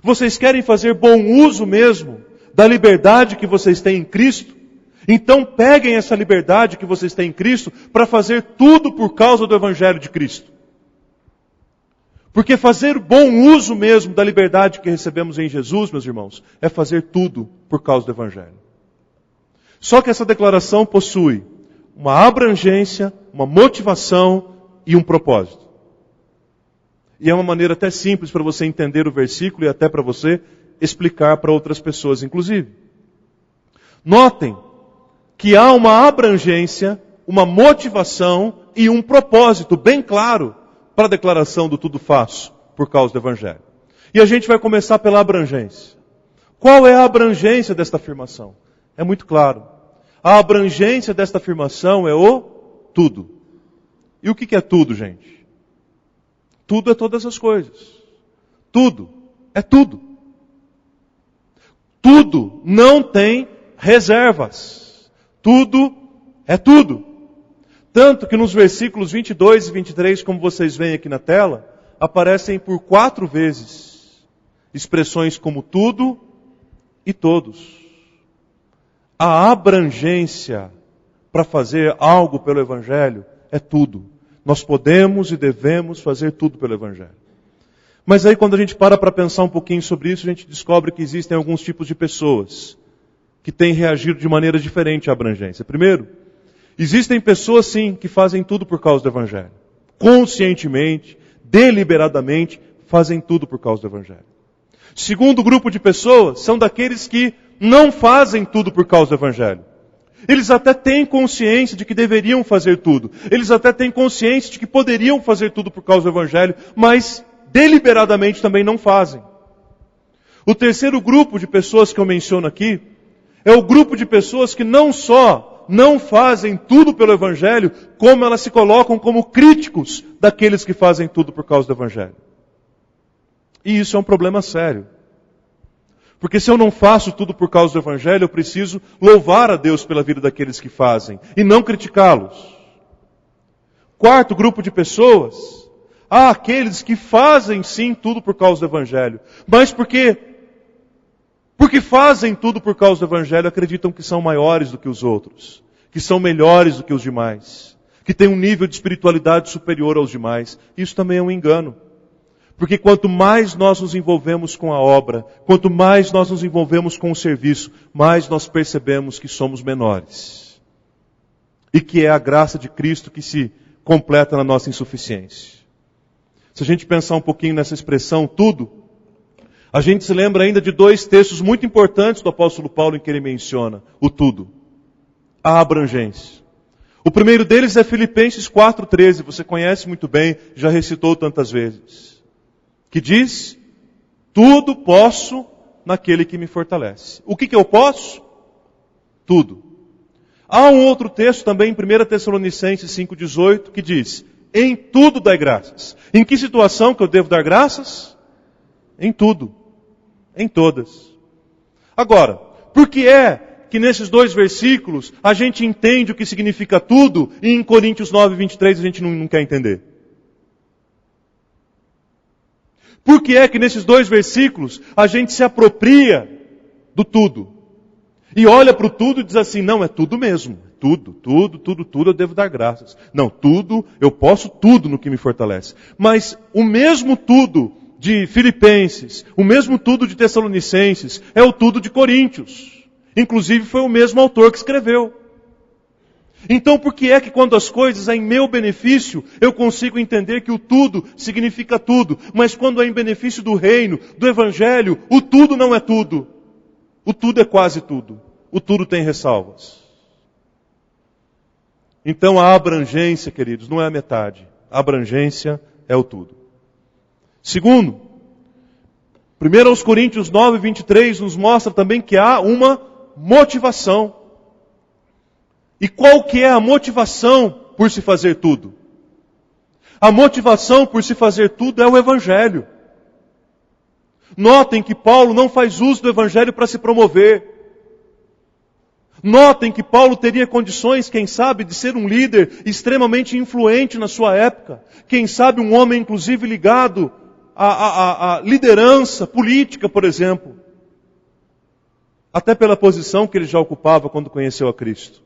Vocês querem fazer bom uso mesmo da liberdade que vocês têm em Cristo? Então peguem essa liberdade que vocês têm em Cristo para fazer tudo por causa do Evangelho de Cristo. Porque fazer bom uso mesmo da liberdade que recebemos em Jesus, meus irmãos, é fazer tudo por causa do Evangelho. Só que essa declaração possui uma abrangência, uma motivação e um propósito. E é uma maneira até simples para você entender o versículo e até para você explicar para outras pessoas, inclusive. Notem que há uma abrangência, uma motivação e um propósito bem claro para a declaração do tudo faço por causa do Evangelho. E a gente vai começar pela abrangência. Qual é a abrangência desta afirmação? É muito claro. A abrangência desta afirmação é o tudo. E o que é tudo, gente? Tudo é todas as coisas. Tudo é tudo. Tudo não tem reservas. Tudo é tudo. Tanto que nos versículos 22 e 23, como vocês veem aqui na tela, aparecem por 4 vezes expressões como tudo e todos. A abrangência para fazer algo pelo Evangelho é tudo. Nós podemos e devemos fazer tudo pelo Evangelho. Mas aí quando a gente para pensar um pouquinho sobre isso, a gente descobre que existem alguns tipos de pessoas que têm reagido de maneira diferente à abrangência. Primeiro, existem pessoas sim que fazem tudo por causa do Evangelho. Conscientemente, deliberadamente, fazem tudo por causa do Evangelho. Segundo grupo de pessoas são daqueles que não fazem tudo por causa do Evangelho. Eles até têm consciência de que deveriam fazer tudo. Eles até têm consciência de que poderiam fazer tudo por causa do Evangelho, mas deliberadamente também não fazem. O terceiro grupo de pessoas que eu menciono aqui é o grupo de pessoas que não só não fazem tudo pelo Evangelho, como elas se colocam como críticos daqueles que fazem tudo por causa do Evangelho. E isso é um problema sério. Porque se eu não faço tudo por causa do Evangelho, eu preciso louvar a Deus pela vida daqueles que fazem, e não criticá-los. Quarto grupo de pessoas, há aqueles que fazem sim tudo por causa do Evangelho, mas porque fazem tudo por causa do Evangelho, acreditam que são maiores do que os outros, que são melhores do que os demais, que têm um nível de espiritualidade superior aos demais. Isso também é um engano. Porque quanto mais nós nos envolvemos com a obra, quanto mais nós nos envolvemos com o serviço, mais nós percebemos que somos menores. E que é a graça de Cristo que se completa na nossa insuficiência. Se a gente pensar um pouquinho nessa expressão, tudo, a gente se lembra ainda de 2 textos muito importantes do apóstolo Paulo em que ele menciona o tudo. A abrangência. O primeiro deles é Filipenses 4,13, você conhece muito bem, já recitou tantas vezes. Que diz, tudo posso naquele que me fortalece. O que eu posso? Tudo. Há um outro texto também em 1 Tessalonicenses 5,18 que diz, em tudo dai graças. Em que situação que eu devo dar graças? Em tudo. Em todas. Agora, por que é que nesses 2 versículos a gente entende o que significa tudo e em Coríntios 9,23 a gente não quer entender? Por que é que nesses 2 versículos a gente se apropria do tudo? E olha para o tudo e diz assim, não, é tudo mesmo. Tudo eu devo dar graças. Não, tudo, eu posso tudo no que me fortalece. Mas o mesmo tudo de Filipenses, o mesmo tudo de Tessalonicenses, é o tudo de Coríntios. Inclusive foi o mesmo autor que escreveu. Então por que é que quando as coisas é em meu benefício, eu consigo entender que o tudo significa tudo, mas quando é em benefício do reino, do Evangelho, o tudo não é tudo. O tudo é quase tudo. O tudo tem ressalvas. Então a abrangência, queridos, não é a metade. A abrangência é o tudo. Segundo, 1 Coríntios 9,23 nos mostra também que há uma motivação. E qual que é a motivação por se fazer tudo? A motivação por se fazer tudo é o Evangelho. Notem que Paulo não faz uso do Evangelho para se promover. Notem que Paulo teria condições, quem sabe, de ser um líder extremamente influente na sua época. Quem sabe um homem, inclusive, ligado à liderança política, por exemplo. Até pela posição que ele já ocupava quando conheceu a Cristo.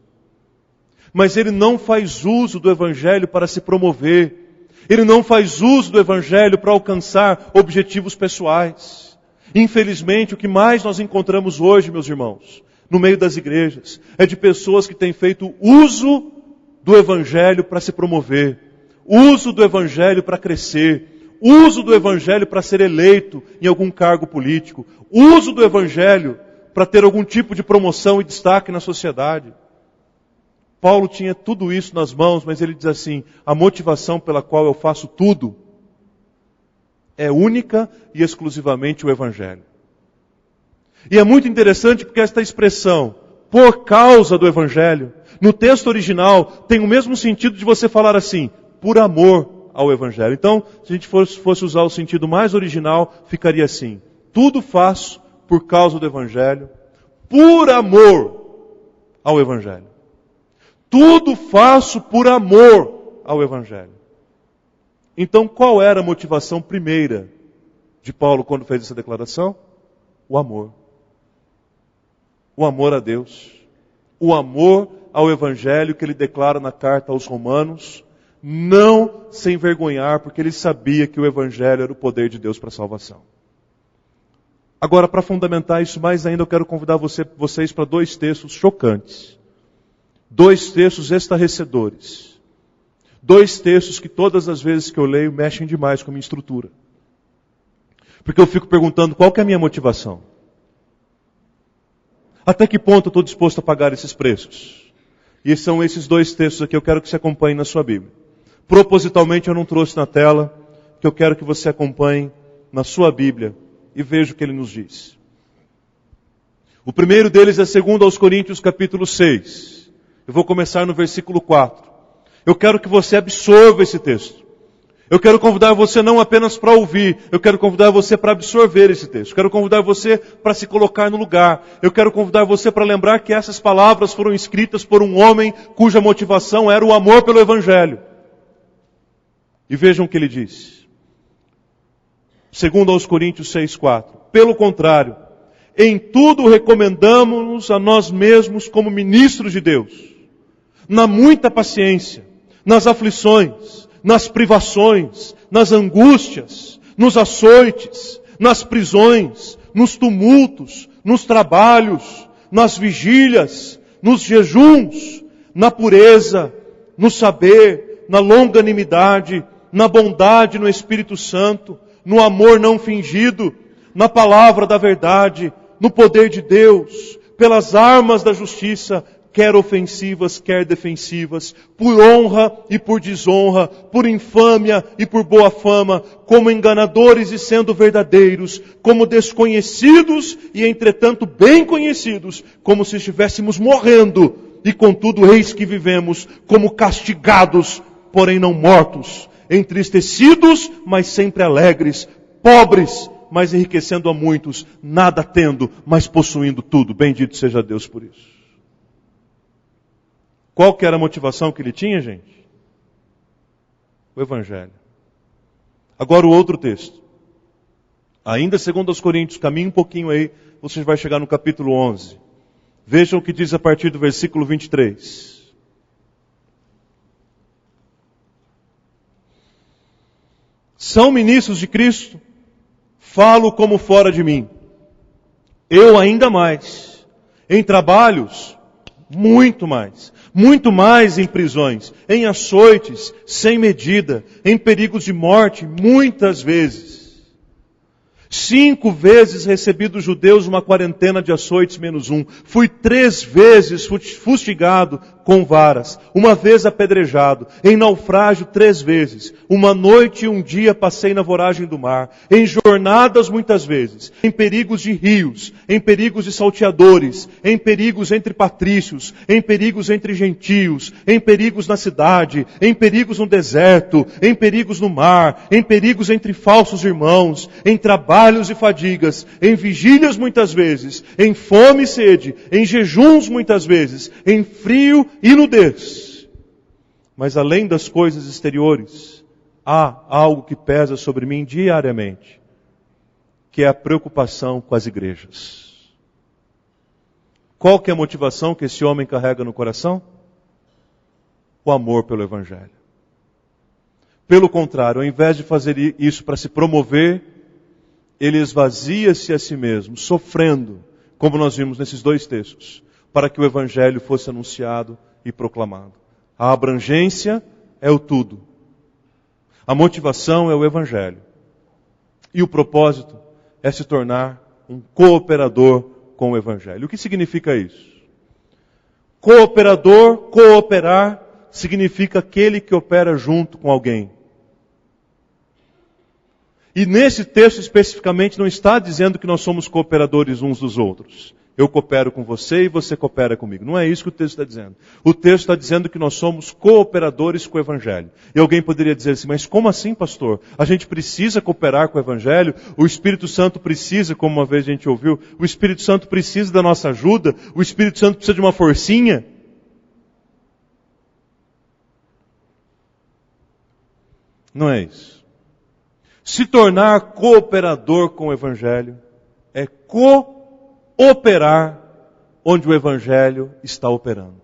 Mas ele não faz uso do Evangelho para se promover. Ele não faz uso do Evangelho para alcançar objetivos pessoais. Infelizmente, o que mais nós encontramos hoje, meus irmãos, no meio das igrejas, é de pessoas que têm feito uso do Evangelho para se promover, uso do Evangelho para crescer, uso do Evangelho para ser eleito em algum cargo político, uso do Evangelho para ter algum tipo de promoção e destaque na sociedade. Paulo tinha tudo isso nas mãos, mas ele diz assim, a motivação pela qual eu faço tudo É única e exclusivamente o Evangelho. E é muito interessante porque esta expressão, por causa do Evangelho, no texto original tem o mesmo sentido de você falar assim, por amor ao Evangelho. Então, se a gente fosse usar o sentido mais original, ficaria assim, tudo faço por causa do Evangelho, por amor ao Evangelho. Tudo faço por amor ao Evangelho. Então, qual era a motivação primeira de Paulo quando fez essa declaração? O amor. O amor a Deus. O amor ao Evangelho que ele declara na carta aos Romanos, não se envergonhar, porque ele sabia que o Evangelho era o poder de Deus para a salvação. Agora, para fundamentar isso mais ainda, eu quero convidar vocês para 2 textos chocantes. 2 textos estarrecedores. 2 textos que todas as vezes que eu leio mexem demais com a minha estrutura. Porque eu fico perguntando qual que é a minha motivação. Até que ponto eu estou disposto a pagar esses preços? E são esses 2 textos aqui que eu quero que você acompanhe na sua Bíblia. Propositalmente eu não trouxe na tela, que eu quero que você acompanhe na sua Bíblia e veja o que ele nos diz. O primeiro deles é 2 Coríntios capítulo 6. Eu vou começar no versículo 4. Eu quero que você absorva esse texto. Eu quero convidar você não apenas para ouvir, eu quero convidar você para absorver esse texto. Eu quero convidar você para se colocar no lugar. Eu quero convidar você para lembrar que essas palavras foram escritas por um homem cuja motivação era o amor pelo Evangelho. E vejam o que ele diz. 2 Coríntios 6,4. Pelo contrário, em tudo recomendamos-nos a nós mesmos como ministros de Deus, na muita paciência, nas aflições, nas privações, nas angústias, nos açoites, nas prisões, nos tumultos, nos trabalhos, nas vigílias, nos jejuns, na pureza, no saber, na longanimidade, na bondade no Espírito Santo, no amor não fingido, na palavra da verdade, no poder de Deus, pelas armas da justiça, quer ofensivas, quer defensivas, por honra e por desonra, por infâmia e por boa fama, como enganadores e sendo verdadeiros, como desconhecidos e entretanto bem conhecidos, como se estivéssemos morrendo, e contudo eis que vivemos como castigados, porém não mortos, entristecidos, mas sempre alegres, pobres, mas enriquecendo a muitos, nada tendo, mas possuindo tudo. Bendito seja Deus por isso. Qual que era a motivação que ele tinha, gente? O Evangelho. Agora o outro texto. Ainda 2 Coríntios, caminha um pouquinho aí, você vai chegar no capítulo 11. Vejam o que diz a partir do versículo 23. São ministros de Cristo? Falo como fora de mim. Eu ainda mais. Em trabalhos, muito mais. Muito mais em prisões, em açoites, sem medida, em perigos de morte, muitas vezes. 5 vezes recebi dos judeus uma quarentena de açoites menos 1. Fui 3 vezes fustigado com varas. 1 vez apedrejado. Em naufrágio 3 vezes. 1 noite e 1 dia passei na voragem do mar. Em jornadas muitas vezes. Em perigos de rios. Em perigos de salteadores. Em perigos entre patrícios. Em perigos entre gentios. Em perigos na cidade. Em perigos no deserto. Em perigos no mar. Em perigos entre falsos irmãos. Em trabalhos e fadigas, em vigílias muitas vezes, em fome e sede, em jejuns muitas vezes, em frio e nudez. Mas além das coisas exteriores, há algo que pesa sobre mim diariamente, que é a preocupação com as igrejas. Qual que é a motivação que esse homem carrega no coração? O amor pelo Evangelho. Pelo contrário, ao invés de fazer isso para se promover, ele esvazia-se a si mesmo, sofrendo, como nós vimos nesses 2 textos, para que o Evangelho fosse anunciado e proclamado. A abrangência é o tudo. A motivação é o Evangelho. E o propósito é se tornar um cooperador com o Evangelho. O que significa isso? Cooperador, cooperar, significa aquele que opera junto com alguém. E nesse texto especificamente não está dizendo que nós somos cooperadores uns dos outros. Eu coopero com você e você coopera comigo. Não é isso que o texto está dizendo. O texto está dizendo que nós somos cooperadores com o Evangelho. E alguém poderia dizer assim, mas como assim, pastor? A gente precisa cooperar com o Evangelho? O Espírito Santo precisa, como uma vez a gente ouviu, o Espírito Santo precisa da nossa ajuda? O Espírito Santo precisa de uma forcinha? Não é isso. Se tornar cooperador com o Evangelho é operar onde o Evangelho está operando.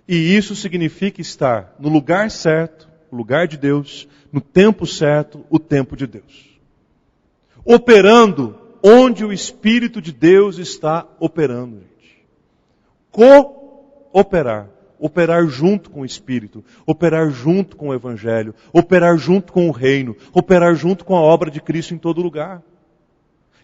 E isso significa estar no lugar certo, o lugar de Deus, no tempo certo, o tempo de Deus. Operando onde o Espírito de Deus está operando, gente. Cooperar. Operar junto com o Espírito, operar junto com o Evangelho, operar junto com o Reino, operar junto com a obra de Cristo em todo lugar.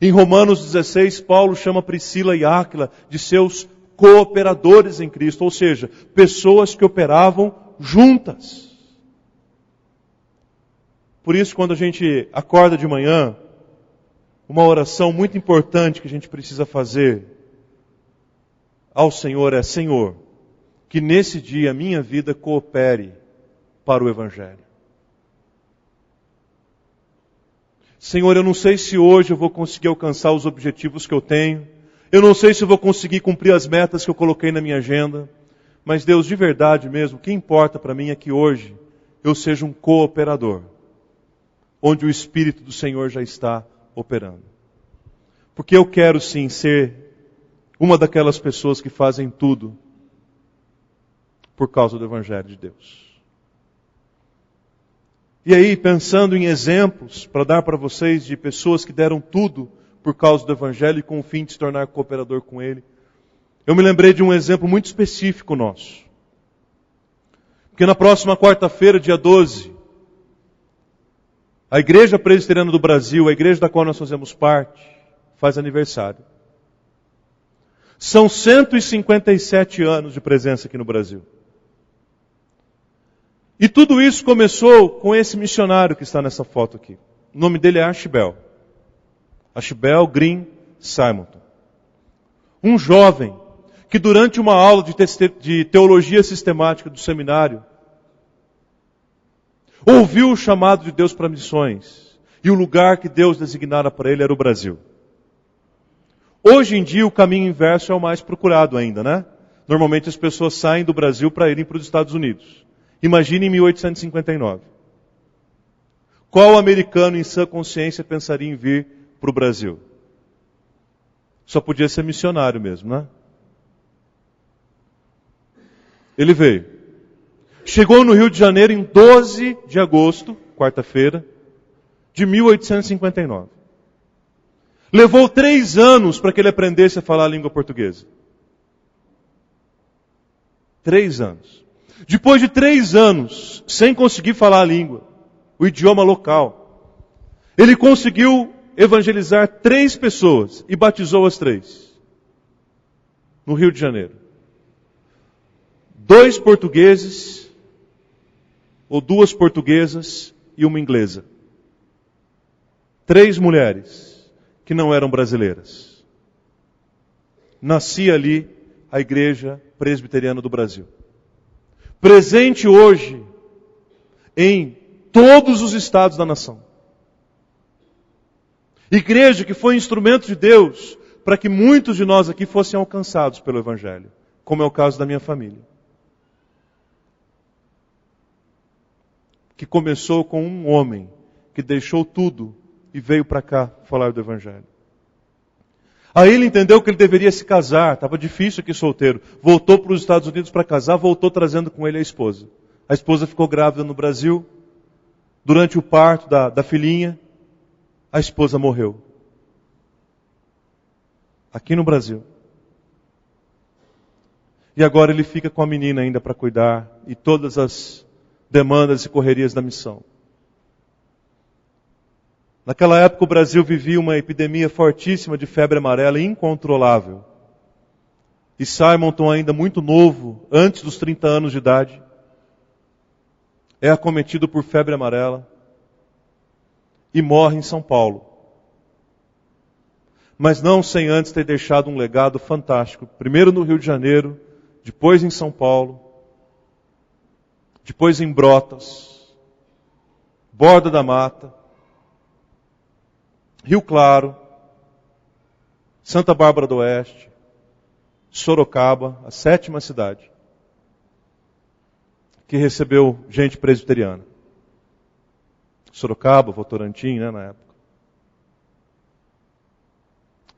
Em Romanos 16, Paulo chama Priscila e Áquila de seus cooperadores em Cristo, ou seja, pessoas que operavam juntas. Por isso, quando a gente acorda de manhã, uma oração muito importante que a gente precisa fazer ao Senhor é: Senhor, que nesse dia a minha vida coopere para o Evangelho. Senhor, eu não sei se hoje eu vou conseguir alcançar os objetivos que eu tenho. Eu não sei se eu vou conseguir cumprir as metas que eu coloquei na minha agenda. Mas Deus, de verdade mesmo, o que importa para mim é que hoje eu seja um cooperador, onde o Espírito do Senhor já está operando. Porque eu quero sim ser uma daquelas pessoas que fazem tudo por causa do Evangelho de Deus. E aí, pensando em exemplos para dar para vocês de pessoas que deram tudo por causa do Evangelho e com o fim de se tornar cooperador com Ele, eu me lembrei de um exemplo muito específico nosso. Porque na próxima quarta-feira, dia 12, a Igreja Presbiteriana do Brasil, a igreja da qual nós fazemos parte, faz aniversário. São 157 anos de presença aqui no Brasil. E tudo isso começou com esse missionário que está nessa foto aqui. O nome dele é Ashbel. Ashbel Green Simonton. Um jovem que durante uma aula de teologia sistemática do seminário ouviu o chamado de Deus para missões. E o lugar que Deus designara para ele era o Brasil. Hoje em dia o caminho inverso é o mais procurado ainda, né? Normalmente as pessoas saem do Brasil para irem para os Estados Unidos. Imagine em 1859. Qual americano em sã consciência pensaria em vir para o Brasil? Só podia ser missionário mesmo, né? Ele veio. Chegou no Rio de Janeiro em 12 de agosto, quarta-feira, de 1859. Levou 3 anos para que ele aprendesse a falar a língua portuguesa. 3 anos. Depois de 3 anos, sem conseguir falar a língua, o idioma local, ele conseguiu evangelizar 3 pessoas e batizou as 3. No Rio de Janeiro. 2 portugueses, ou 2 portuguesas e uma inglesa. 3 mulheres que não eram brasileiras. Nascia ali a Igreja Presbiteriana do Brasil. Presente hoje em todos os estados da nação. Igreja que foi instrumento de Deus para que muitos de nós aqui fossem alcançados pelo Evangelho, como é o caso da minha família. Que começou com um homem que deixou tudo e veio para cá falar do Evangelho. Aí ele entendeu que ele deveria se casar, estava difícil aqui solteiro. Voltou para os Estados Unidos para casar, voltou trazendo com ele a esposa. A esposa ficou grávida no Brasil. Durante o parto da filhinha, a esposa morreu. Aqui no Brasil. E agora ele fica com a menina ainda para cuidar e todas as demandas e correrias da missão. Naquela época o Brasil vivia uma epidemia fortíssima de febre amarela incontrolável. E Simonton, ainda muito novo, antes dos 30 anos de idade, é acometido por febre amarela. e morre em São Paulo. Mas não sem antes ter deixado um legado fantástico. Primeiro no Rio de Janeiro, depois em São Paulo, depois em Brotas, Borda da Mata, Rio Claro, Santa Bárbara do Oeste, Sorocaba, a 7ª cidade que recebeu gente presbiteriana. Sorocaba, Votorantim, na época.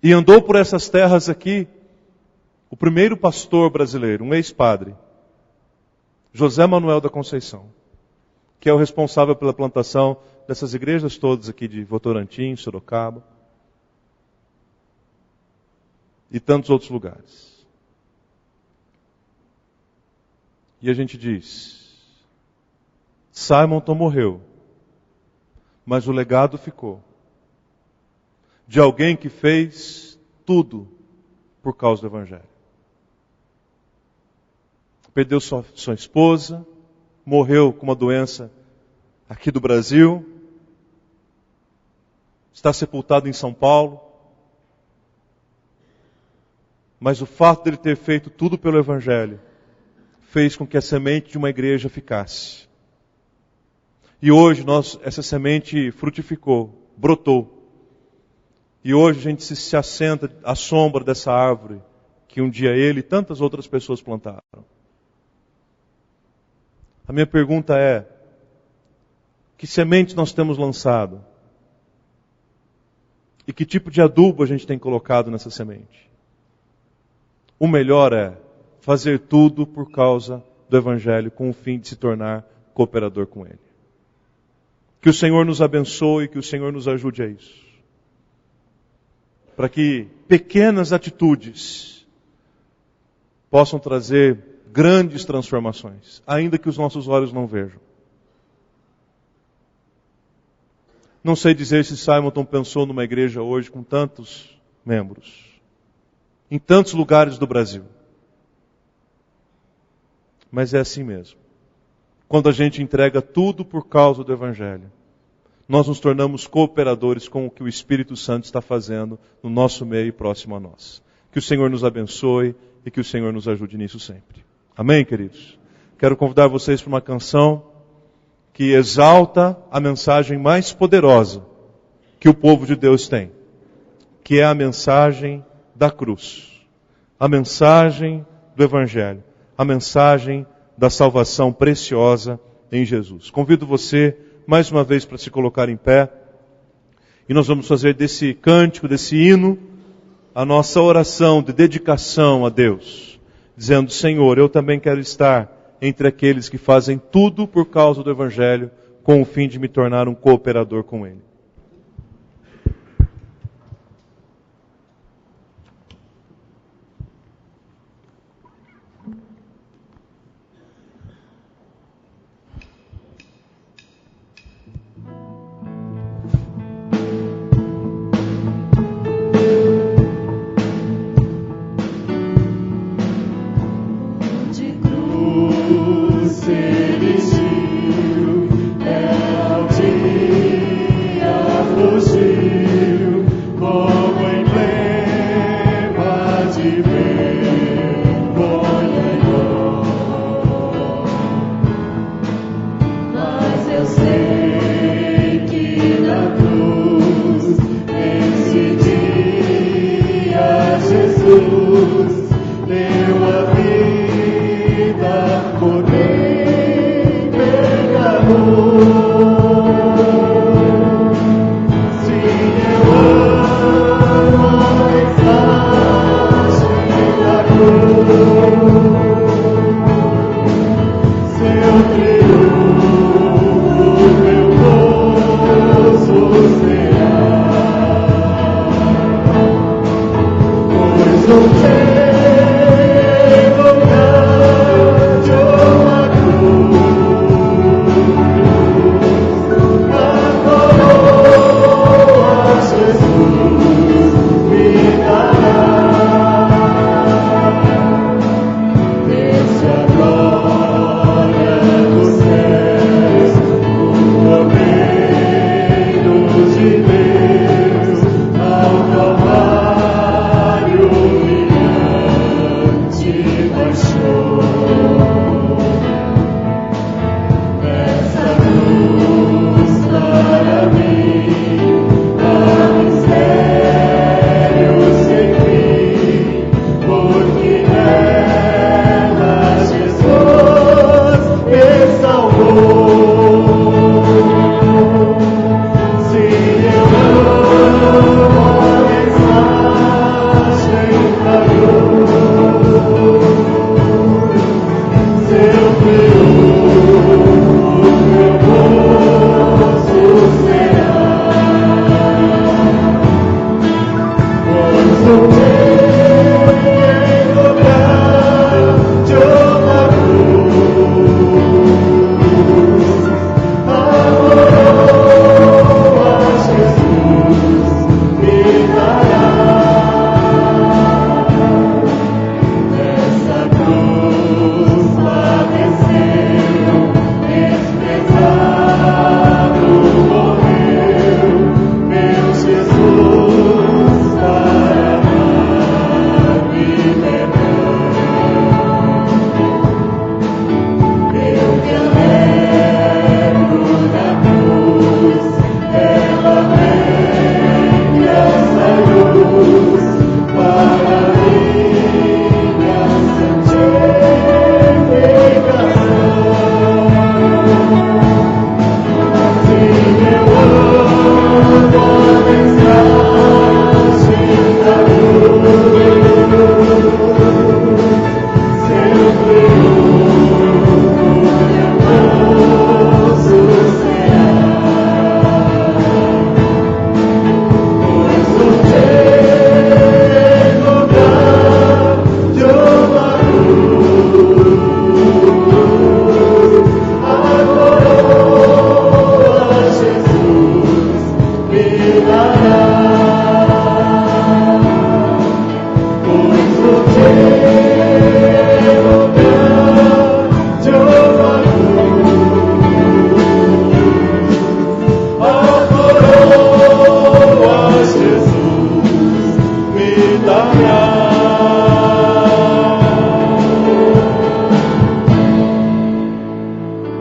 E andou por essas terras aqui o primeiro pastor brasileiro, um ex-padre, José Manuel da Conceição, que é o responsável pela plantação dessas igrejas todas aqui de Votorantim, Sorocaba e tantos outros lugares. E a gente diz, Simonton morreu, mas o legado ficou. De alguém que fez tudo por causa do Evangelho. Perdeu sua esposa, morreu com uma doença aqui do Brasil, está sepultado em São Paulo, mas o fato dele ter feito tudo pelo Evangelho fez com que a semente de uma igreja ficasse. E hoje essa semente frutificou, brotou. E hoje a gente se assenta à sombra dessa árvore que um dia ele e tantas outras pessoas plantaram. A minha pergunta é, que sementes nós temos lançado? E que tipo de adubo a gente tem colocado nessa semente? O melhor é fazer tudo por causa do Evangelho, com o fim de se tornar cooperador com Ele. Que o Senhor nos abençoe, que o Senhor nos ajude a isso. Para que pequenas atitudes possam trazer grandes transformações, ainda que os nossos olhos não vejam. Não sei dizer se Simonton pensou numa igreja hoje com tantos membros, em tantos lugares do Brasil. Mas é assim mesmo. Quando a gente entrega tudo por causa do Evangelho, nós nos tornamos cooperadores com o que o Espírito Santo está fazendo no nosso meio e próximo a nós. Que o Senhor nos abençoe e que o Senhor nos ajude nisso sempre. Amém, queridos? Quero convidar vocês para uma canção que exalta a mensagem mais poderosa que o povo de Deus tem, que é a mensagem da cruz, a mensagem do Evangelho, a mensagem da salvação preciosa em Jesus. Convido você mais uma vez para se colocar em pé e nós vamos fazer desse cântico, desse hino, a nossa oração de dedicação a Deus, dizendo, Senhor, eu também quero estar entre aqueles que fazem tudo por causa do Evangelho, com o fim de me tornar um cooperador com Ele.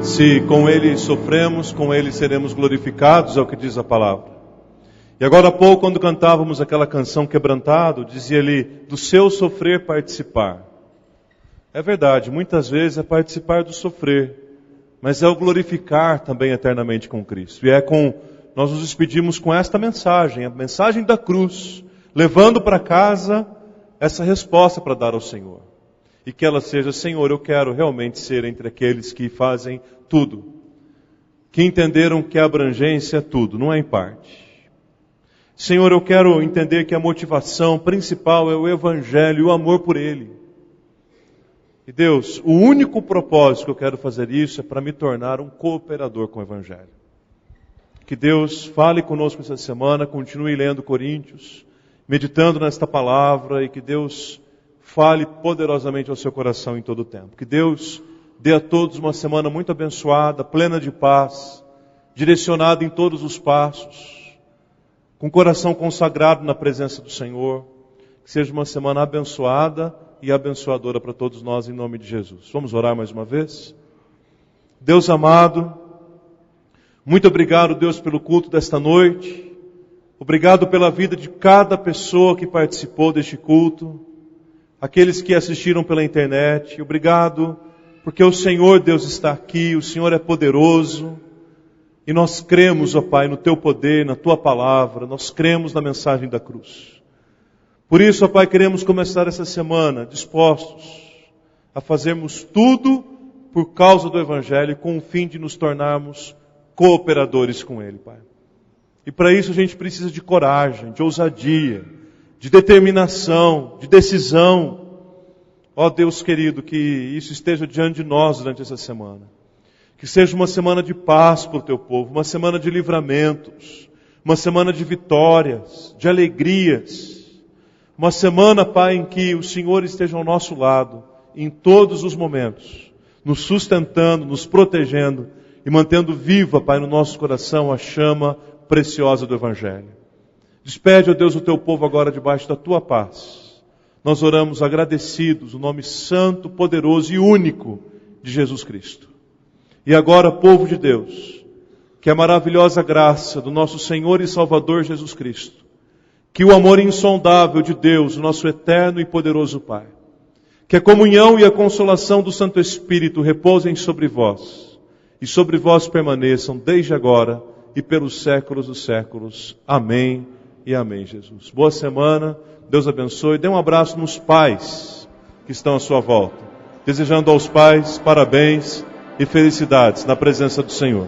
Se com Ele sofremos, com Ele seremos glorificados, é o que diz a palavra. E agora há pouco, quando cantávamos aquela canção Quebrantado, dizia ele, do seu sofrer participar. É verdade, muitas vezes é participar do sofrer, mas é o glorificar também eternamente com Cristo. E nós nos despedimos com esta mensagem, a mensagem da cruz, levando para casa essa resposta para dar ao Senhor. E que ela seja, Senhor, eu quero realmente ser entre aqueles que fazem tudo, que entenderam que a abrangência é tudo, não é em parte. Senhor, eu quero entender que a motivação principal é o Evangelho e o amor por Ele. E Deus, o único propósito que eu quero fazer isso é para me tornar um cooperador com o Evangelho. Que Deus fale conosco essa semana, continue lendo Coríntios, meditando nesta palavra, e que Deus fale poderosamente ao seu coração em todo o tempo. Que Deus dê a todos uma semana muito abençoada, plena de paz, direcionada em todos os passos, com o coração consagrado na presença do Senhor. Que seja uma semana abençoada e abençoadora para todos nós, em nome de Jesus. Vamos orar mais uma vez? Deus amado, muito obrigado, Deus, pelo culto desta noite. Obrigado pela vida de cada pessoa que participou deste culto. Aqueles que assistiram pela internet. Obrigado porque o Senhor, Deus, está aqui. O Senhor é poderoso. E nós cremos, ó Pai, no Teu poder, na Tua palavra. Nós cremos na mensagem da cruz. Por isso, ó Pai, queremos começar essa semana dispostos a fazermos tudo por causa do Evangelho, com o fim de nos tornarmos cooperadores com Ele, Pai. E para isso a gente precisa de coragem, de ousadia, de determinação, de decisão. Ó Deus querido, que isso esteja diante de nós durante essa semana. Que seja uma semana de paz para o Teu povo, uma semana de livramentos, uma semana de vitórias, de alegrias. Uma semana, Pai, em que o Senhor esteja ao nosso lado, em todos os momentos, nos sustentando, nos protegendo e mantendo viva, Pai, no nosso coração a chama preciosa do Evangelho. Despede, ó Deus, o Teu povo agora debaixo da Tua paz. Nós oramos agradecidos, o nome santo, poderoso e único de Jesus Cristo. E agora, povo de Deus, que a maravilhosa graça do nosso Senhor e Salvador Jesus Cristo, que o amor insondável de Deus, o nosso eterno e poderoso Pai, que a comunhão e a consolação do Santo Espírito repousem sobre vós, e sobre vós permaneçam desde agora e pelos séculos dos séculos. Amém e amém, Jesus. Boa semana, Deus abençoe. Dê um abraço nos pais que estão à sua volta, desejando aos pais parabéns e felicidades na presença do Senhor.